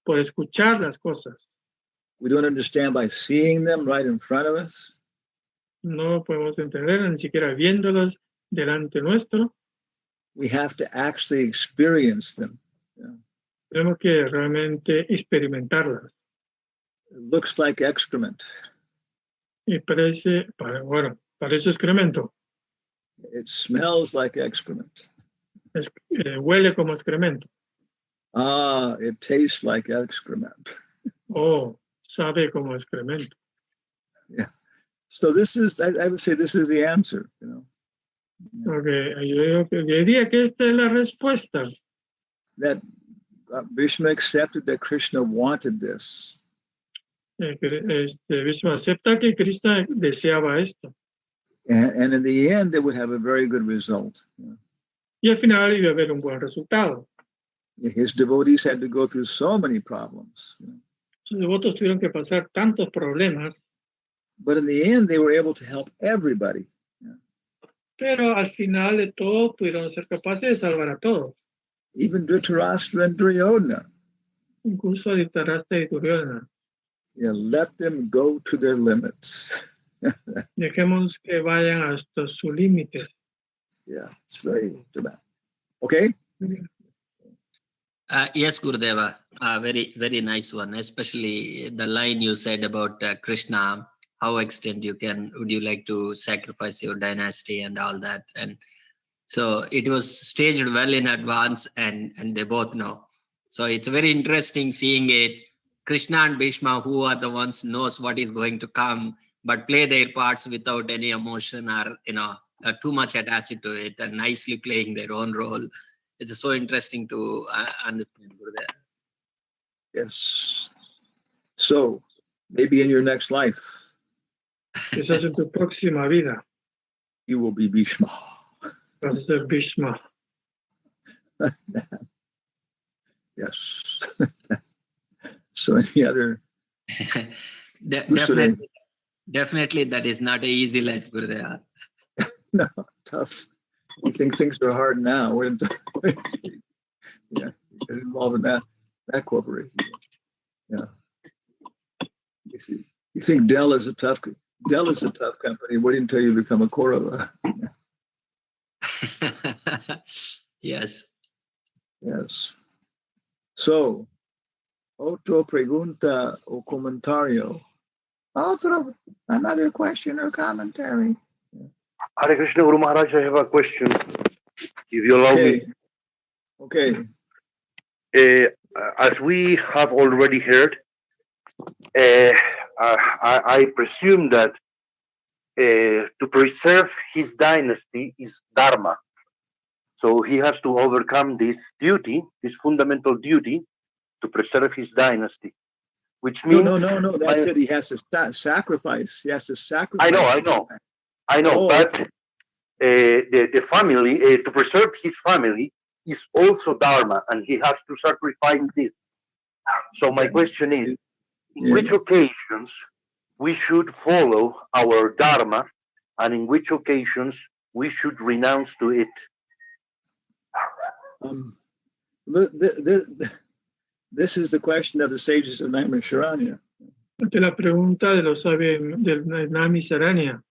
por escuchar las cosas. We don't understand by seeing them right in front of us. No podemos entender ni siquiera viéndolos delante nuestro. We have to actually experience them. Yeah. Tenemos que realmente experimentarlas. It looks like excrement. Y parece excremento. It smells like excrement. Huele como excremento. It tastes like excrement. Oh, sabe como excremento. Yeah. So this is, I would say, this is the answer. You know. Okay, yo diría que esta es la respuesta. That Vishnu accepted that Krishna wanted this. Vishnu acepta que Krishna deseaba esto. And in the end, it would have a very good result. Y al final iba a haber un buen resultado. His devotees had to go through so many problems. Sus devotos tuvieron que pasar tantos problemas, But in the end, they were able to help everybody. pero al final de todo pudieron ser capaces de salvar a todos, Even Dhritarashtra and Duryodhana. incluso a Dhritarashtra y Duryodhana. Let them go to their limits. Dejemos que vayan hasta sus límites. It's very dramatic. Okay? Yes, Gurudeva, very, very nice one, especially the line you said about Krishna, how extent would you like to sacrifice your dynasty and all that. And so it was staged well in advance and they both know. So it's very interesting seeing it. Krishna and Bhishma, who are the ones knows what is going to come, but play their parts without any emotion or, too much attached to it and nicely playing their own role. It's so interesting to understand. Yes. So, maybe in your next life, Quizás en tu próxima vida you will be Bhishma. vas a ser Bhishma. Yes. So, any other? Definitely, that is not an easy life, Gurudeva. No, tough. You think things are hard now. Yeah, involved in that corporation. Yeah. You think Dell is a tough company. Wait until you become a Kaurava. Yes. So, otro pregunta o comentario. Another question or commentary. Hare Krishna, Guru Maharaj, I have a question, if you allow me. Okay. As we have already heard, I presume that to preserve his dynasty is dharma. So he has to overcome this duty, this fundamental duty, to preserve his dynasty, which means... No. That's it. He has to sacrifice. He has to sacrifice. I know, but the family, to preserve his family, is also dharma, and he has to sacrifice this. So my question is, in which occasions we should follow our dharma, and in which occasions we should renounce to it? This is the question of the sages of Naimisharanya. Esta es la pregunta de los sabios del Naimisharanya.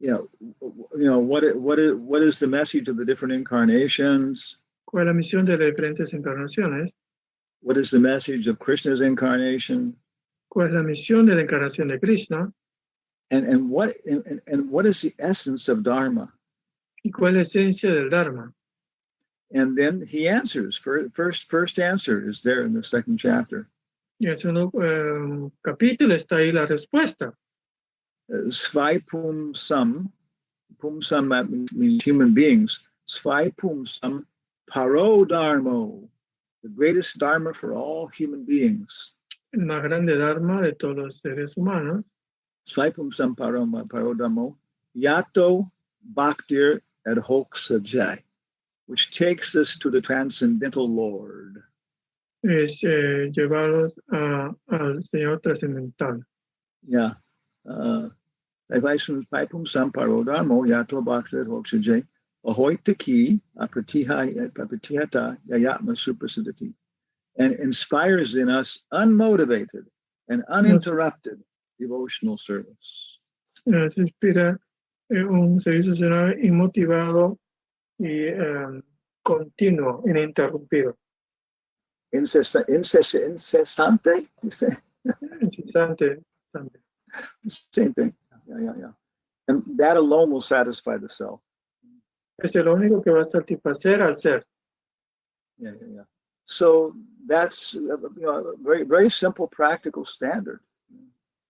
What is the message of the different incarnations? ¿Cuál es la misión de las diferentes encarnaciones? What is the message of Krishna's incarnation? ¿Cuál es la misión de la encarnación de Krishna? And what is the essence of Dharma? ¿Y cuál es la esencia del Dharma? And then he answers. First answer is there in the second chapter. Y en el segundo capítulo está ahí la respuesta. Svai pum sam means human beings. Svai pum sam paro dharmo, the greatest dharma for all human beings. El más grande dharma de todos los seres humanos. Svai pum sam paro dharmo, yato bhaktir ad hoc sajai, which takes us to the transcendental Lord. Es llevarlos al Señor trascendental. Yeah. Paipum samparo dharmo yato bhaktir hoksajay ahoitaki apratihata yayatma suprasiddhati, and inspires in us unmotivated and uninterrupted devotional service. Se inspira un servicio señor inmotivado y continuo, ininterrumpido. Incesante, you say? Incesante. Same thing. Yeah. And that alone will satisfy the self. Es el único que va a satisfacer al ser. Yeah. So that's a very, very simple, practical standard.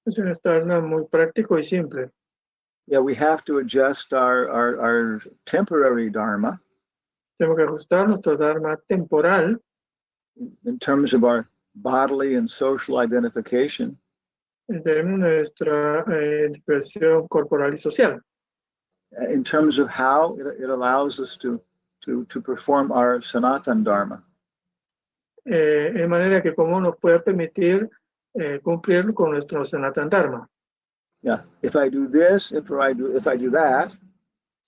Es un estándar muy práctico y simple. Yeah, we have to adjust our temporary dharma. Tenemos que ajustar nuestro dharma temporal in terms of our bodily and social identification. En términos de nuestra identificación corporal y social. in terms of how it allows us to perform our Sanatan Dharma. En manera que como nos puede permitir cumplir con nuestro Sanatan Dharma. Yeah, if I do this, if I do that,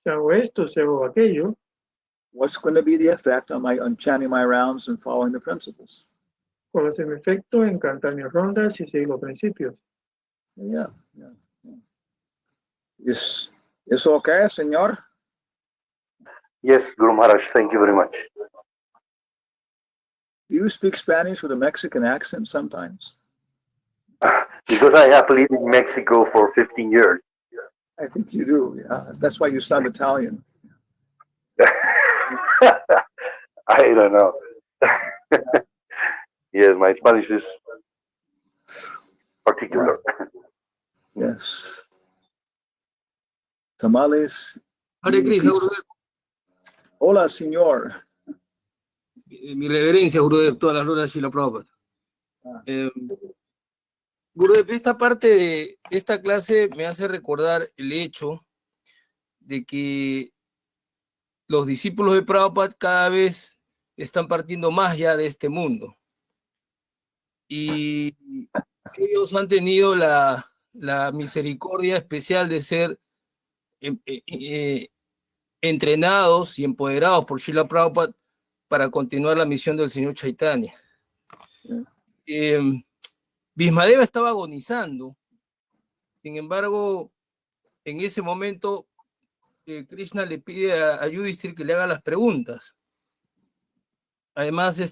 Si hago esto, si hago aquello, what's going to be the effect on chanting my rounds and following the principles? ¿cuál es mi efecto en cantar mis rondas y seguir los principios? Yeah. Is okay, señor? Yes, Guru Maharaj, thank you very much. Do you speak Spanish with a Mexican accent sometimes? Because I have lived in Mexico for 15 years. I think you do. Yeah, that's why you sound Italian. I don't know. Yes, my Spanish is particular. Yes. Tamales. Hare Krishna, Gurudev. Hola, señor. Mi reverencia, Gurudev, todas las glorias y la Prabhupada. Gurudev, esta parte de esta clase me hace recordar el hecho de que los discípulos de Prabhupada cada vez están partiendo más ya de este mundo. Y ellos han tenido la misericordia especial de ser entrenados y empoderados por Srila Prabhupada para continuar la misión del señor Chaitanya. Bhismadeva estaba agonizando. Sin embargo, en ese momento, Krishna le pide a Yudhishthira que le haga las preguntas. Además,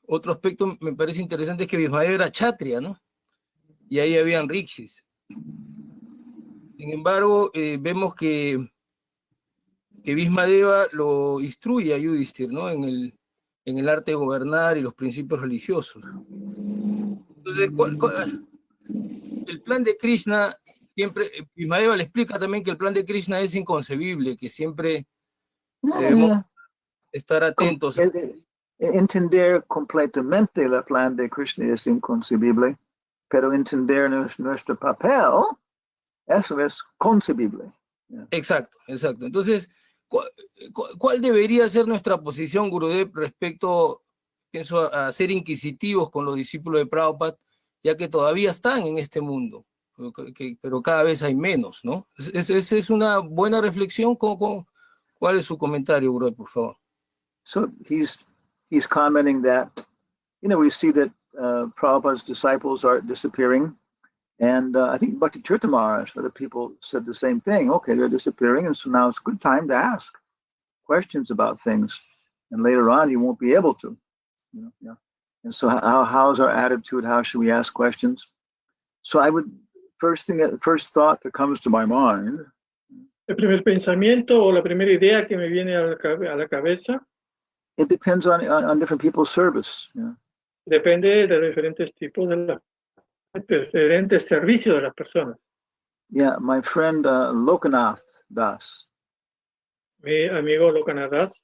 otro aspecto me parece interesante es que Bhismadeva era kshatriya, ¿no? Y ahí habían rikshis. Sin embargo, vemos que Bhismadeva lo instruye a Yudhishthira, ¿no? En el arte de gobernar y los principios religiosos. Entonces, el plan de Krishna, siempre, Bhismadeva le explica también que el plan de Krishna es inconcebible, que siempre debemos estar atentos. Entender completamente el plan de Krishna es inconcebible, pero entender nuestro papel, eso es concebible. Exacto. Entonces, ¿cuál debería ser nuestra posición, Gurudev, respecto, pienso, a ser inquisitivos con los discípulos de Prabhupada, ya que todavía están en este mundo, pero cada vez hay menos, ¿no? Esa es una buena reflexión. ¿Cuál es su comentario, Gurudev, por favor? So he's commenting that, we see that Prabhupada's disciples are disappearing. And I think Bhakti Tirtha Maharaj, other people said the same thing. Okay, they're disappearing, and so now it's a good time to ask questions about things. And later on, you won't be able to. And so how's our attitude? How should we ask questions? So I would, first thought that comes to my mind. El primer pensamiento o la primera idea que me viene a la cabeza. It depends on different people's service. Depende de los diferentes tipos de diferentes servicios de las personas. Yeah, my friend Lokanath Das. Mi amigo Lokanath Das.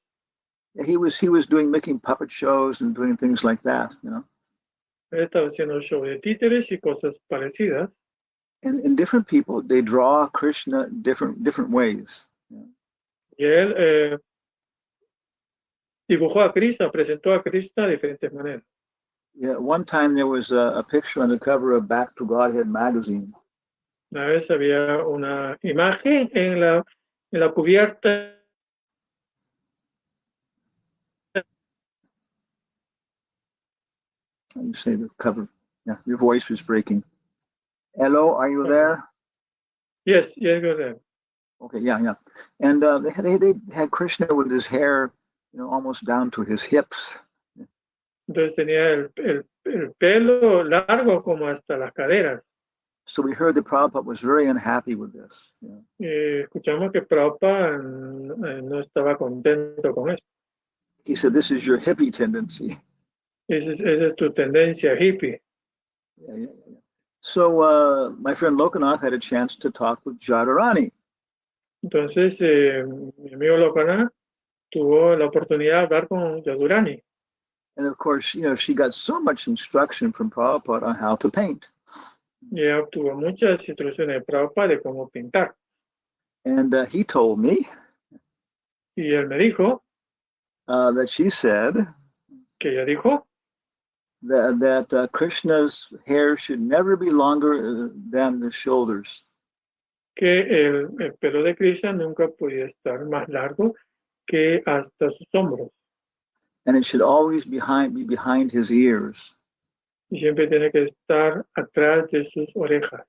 He was making puppet shows and doing things like that, Él estaba haciendo show de títeres y cosas parecidas. And different people, they draw Krishna different ways. Y él dibujó a Krishna, presentó a Krishna de diferentes maneras. Yeah, one time there was a picture on the cover of Back to Godhead magazine. Una vez había una imagen en la cubierta. You say the cover. Yeah, your voice was breaking. Hello, are you there? Yes, go there. Okay, yeah. And they had Krishna with his hair, almost down to his hips. Entonces tenía el pelo largo como hasta las caderas. So we heard that Prabhupada was very unhappy with this. Escuchamos que Prabhupada no estaba contento con esto. He said, "This is your hippie tendency." Esa es tu tendencia hippie. Yeah. So my friend Lokanath had a chance to talk with Jadharani. Entonces mi amigo Lokanath tuvo la oportunidad de hablar con Jadharani. And of course, she got so much instruction from Prabhupada on how to paint. Y ella obtuvo muchas instrucciones de Prabhupada de cómo pintar. And he told me Y él me dijo that she said que ella dijo that Krishna's hair should never be longer than the shoulders. que el pelo de Krishna nunca podía estar más largo que hasta sus hombros. And it should always be behind his ears. Y siempre tiene que estar atrás de sus orejas.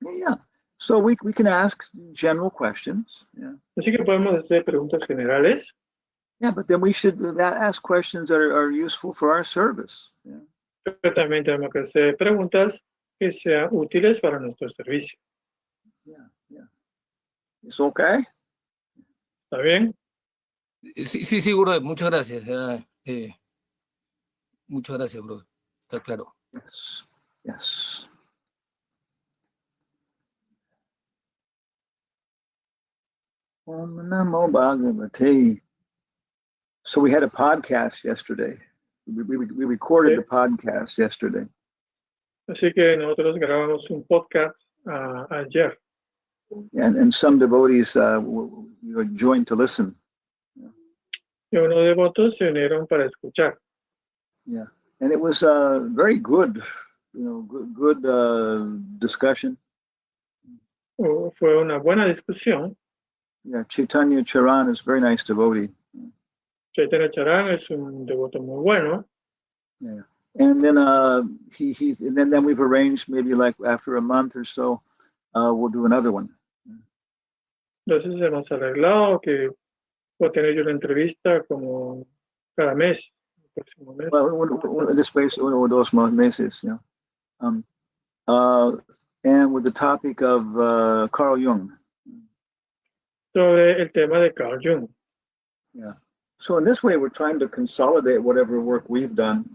Yeah. So we can ask general questions. Yeah. Así que podemos hacer preguntas generales. Yeah, but then we should ask questions that are useful for our service. Yeah. Pero también tenemos que hacer preguntas que sean útiles para nuestro servicio. Yeah, yeah. It's okay? ¿Está bien? Sí, brother. Muchas gracias. Muchas gracias, brother. Está claro. Yes. Yes. Om Namo Bhagavate. So we had a podcast yesterday. We recorded the podcast yesterday. Así que nosotros grabamos un podcast ayer. And some devotees joined to listen. Y unos devotos se unieron para escuchar. Yeah, and it was very good, good discussion. Fue una buena discusión. Yeah, Chaitanya Charan is a very nice devotee. Chaitanya Charan es un devoto muy bueno. Yeah, and then he's and then we've arranged maybe like after a month or so, we'll do another one. Entonces hemos arreglado que voy a tener yo una entrevista como cada mes, el próximo mes. Well, this space, uno o dos meses, yeah. And with the topic of Carl Jung. Sobre el tema de Carl Jung. Yeah. So in this way, we're trying to consolidate whatever work we've done.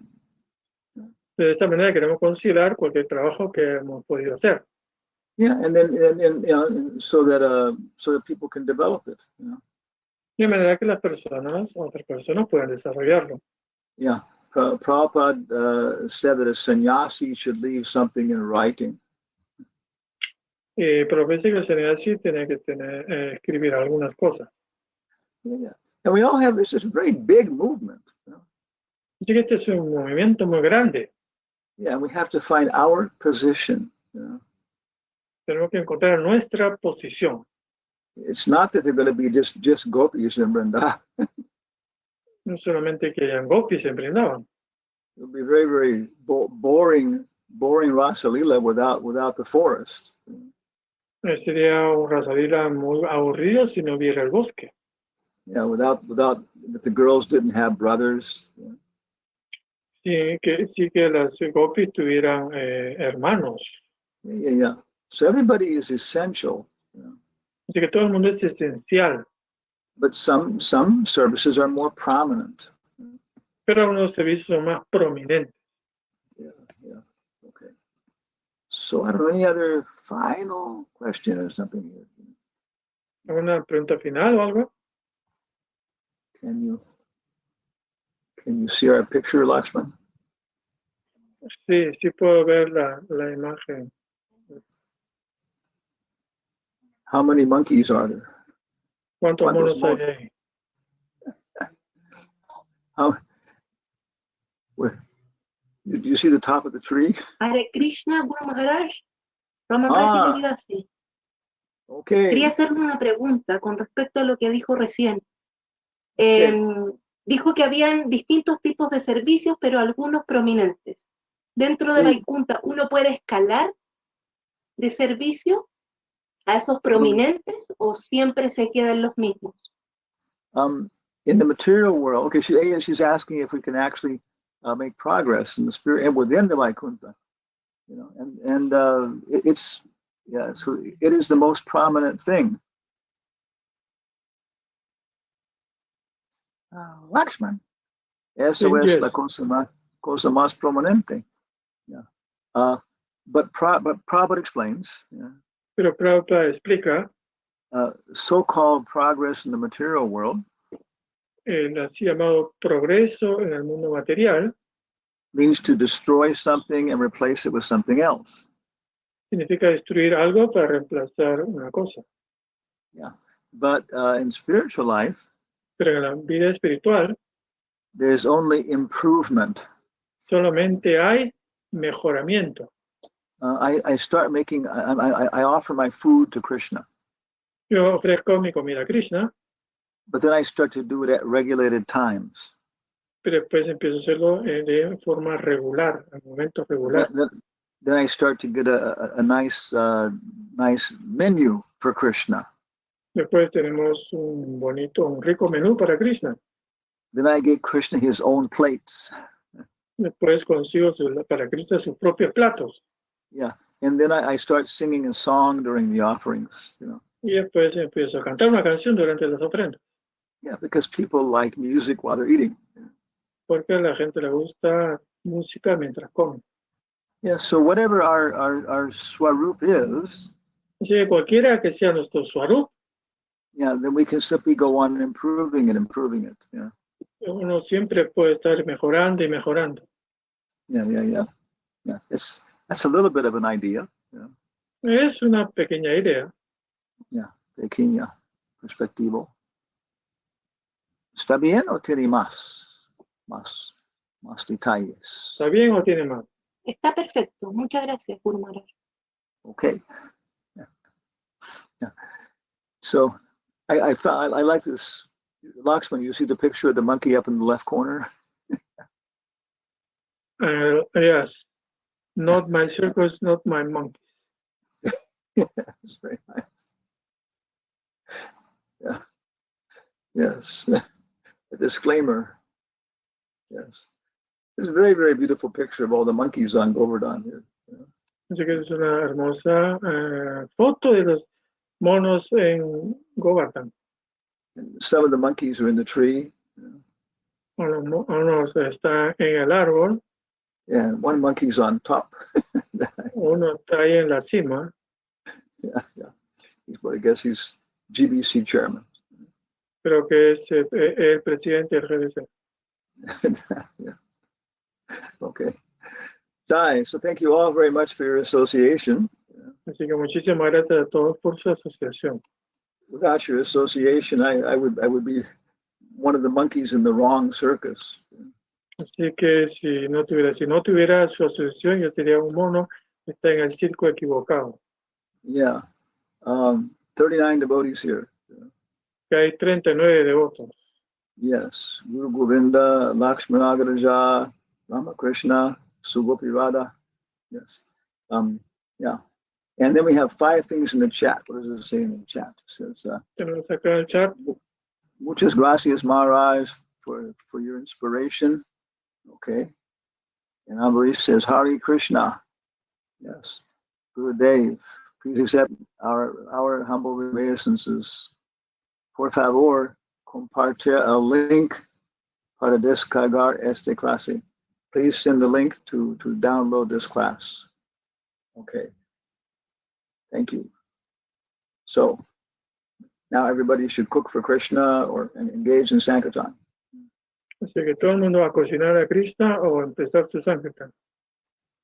De esta manera queremos conciliar cualquier trabajo que hemos podido hacer. Yeah, and then so that people can develop it. De manera que otras personas puedan desarrollarlo. Yeah, Prabhupada said that a sannyasi should leave something in writing. Profesa que el sannyasi tiene que escribir algunas cosas. Yeah, and we all have this very big movement. Así que este es un movimiento muy grande. Yeah, and we have to find our position. Tenemos que encontrar nuestra posición. It's not that they're going to be just gopis in Vrindavan. No solamente que hayan gopis en Vrindavan. It'll be very, very boring Rasa Lila without the forest. Sería un Rasalila muy aburrido si no hubiera el bosque. Yeah, without that the girls didn't have brothers. Sí que las gopis tuvieran hermanos. Yeah. So everybody is essential. Así que todo el mundo es esencial. But some services are more prominent. Pero algunos servicios son más prominentes. Yeah. Okay. So I don't know, any other final question or something here? ¿Alguna pregunta final o algo? Can you see our picture, Lakshman? Sí puedo ver la imagen. How many monkeys are there? ¿Cuántos monos hay ahí? Did you see the top of the tree? Hare Krishna, Guru Maharaj. Rama sí. Okay. Quería hacerle una pregunta con respecto a lo que dijo recién. Dijo que habían distintos tipos de servicios, pero algunos prominentes. Dentro de Vaikunta, ¿uno puede escalar de servicio a esos prominentes o siempre se quedan los mismos? In the material world, okay, she's asking if we can actually make progress in the spirit and within the Vaikunta, so it is the most prominent thing. Lakshman, eso es la cosa más prominente. Yeah. But Prabhupada explains. Yeah. Pero Prabhupada explica. So-called progress in the material world. El así llamado progreso en el mundo material. Means to destroy something and replace it with something else. Significa destruir algo para reemplazar una cosa. Yeah. But in spiritual life, Pero en la vida espiritual there's only improvement. solamente hay mejoramiento. I start making, I offer my food to Krishna, Yo ofrezco mi comida a Krishna, but then I start to do it at regulated times. pero después empiezo a hacerlo de forma regular, en momentos regular. Then I start to get a nice menu for Krishna. Después tenemos un rico menú para Krishna. Then I get Krishna his own plates. Después consigo para Krishna sus propios platos. Yeah, and then I start singing a song during the offerings. Y después empiezo a cantar una canción durante las ofrendas. Yeah, because people like music while they're eating. Porque a la gente le gusta música mientras come. Yeah, so whatever our swarup is, Así que cualquiera que sea nuestro swarup, yeah, then we can simply go on improving it. Yeah. Uno siempre puede estar mejorando y mejorando. Yeah. That's a little bit of an idea. Yeah. Es una pequeña idea. Yeah, pequeña perspectivo. ¿Está bien o tiene más detalles? ¿Está bien o tiene más? Está perfecto. Muchas gracias, Guru Maharaj. Okay. Yeah. So I like this. Lakshman, you see the picture of the monkey up in the left corner? Yes. Not my circus, not my monkey. That's very nice. Yeah. Yes. A disclaimer. Yes. It's a very, very beautiful picture of all the monkeys on Govardhan here. Así que es una hermosa foto de los monos en Govardhan. And some of the monkeys are in the tree. Uno está en el árbol. Yeah, one monkey's on top. Uno está ahí en la cima. Yeah. I guess he's GBC chairman. Creo que es el presidente del GDC. Yeah. Okay. Jai, so thank you all very much for your association. Así que muchísimas gracias a todos por su asociación. Without your association, I would be one of the monkeys in the wrong circus. Así que si no tuviera su asociación, yo sería un mono que está en el circo equivocado. Yeah. 39 devotees here. Que hay 39 devotos. Yes. Guru Govinda, Lakshmanagaraja, Ramakrishna, Sugopi Radha. Yes. Yeah. And then we have 5 things in the chat. What does it say in the chat? It says, Tenemos acá el chat. Muchas gracias, Maharaj, for your inspiration. Okay. And Ambarish says, Hare Krishna. Yes. Gurudev, please accept our humble obeisances. Por favor, comparte el link para descargar este clase. Please send the link to download this class. Okay. Thank you. So now everybody should cook for Krishna or engage in Sankirtan. Así que todo el mundo va a cocinar a Krishna o empezar su Sankirtan.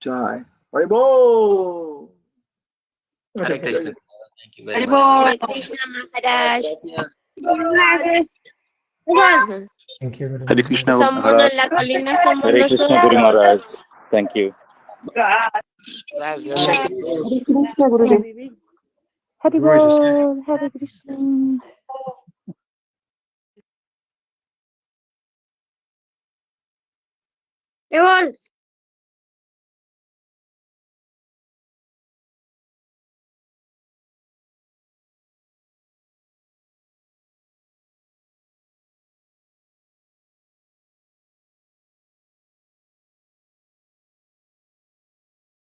Jai. Haribol! Hare Krishna. Thank you very much. Hare Krishna Maharaj. Thank you. Hare Krishna Somos Maharaj. en la colina, somos Hare Krishna Guru nosotros. Maharaj. Thank you. Gracias. Hare Krishna Gurudev. Hare Bol, Hare Krishna. Hare Bol.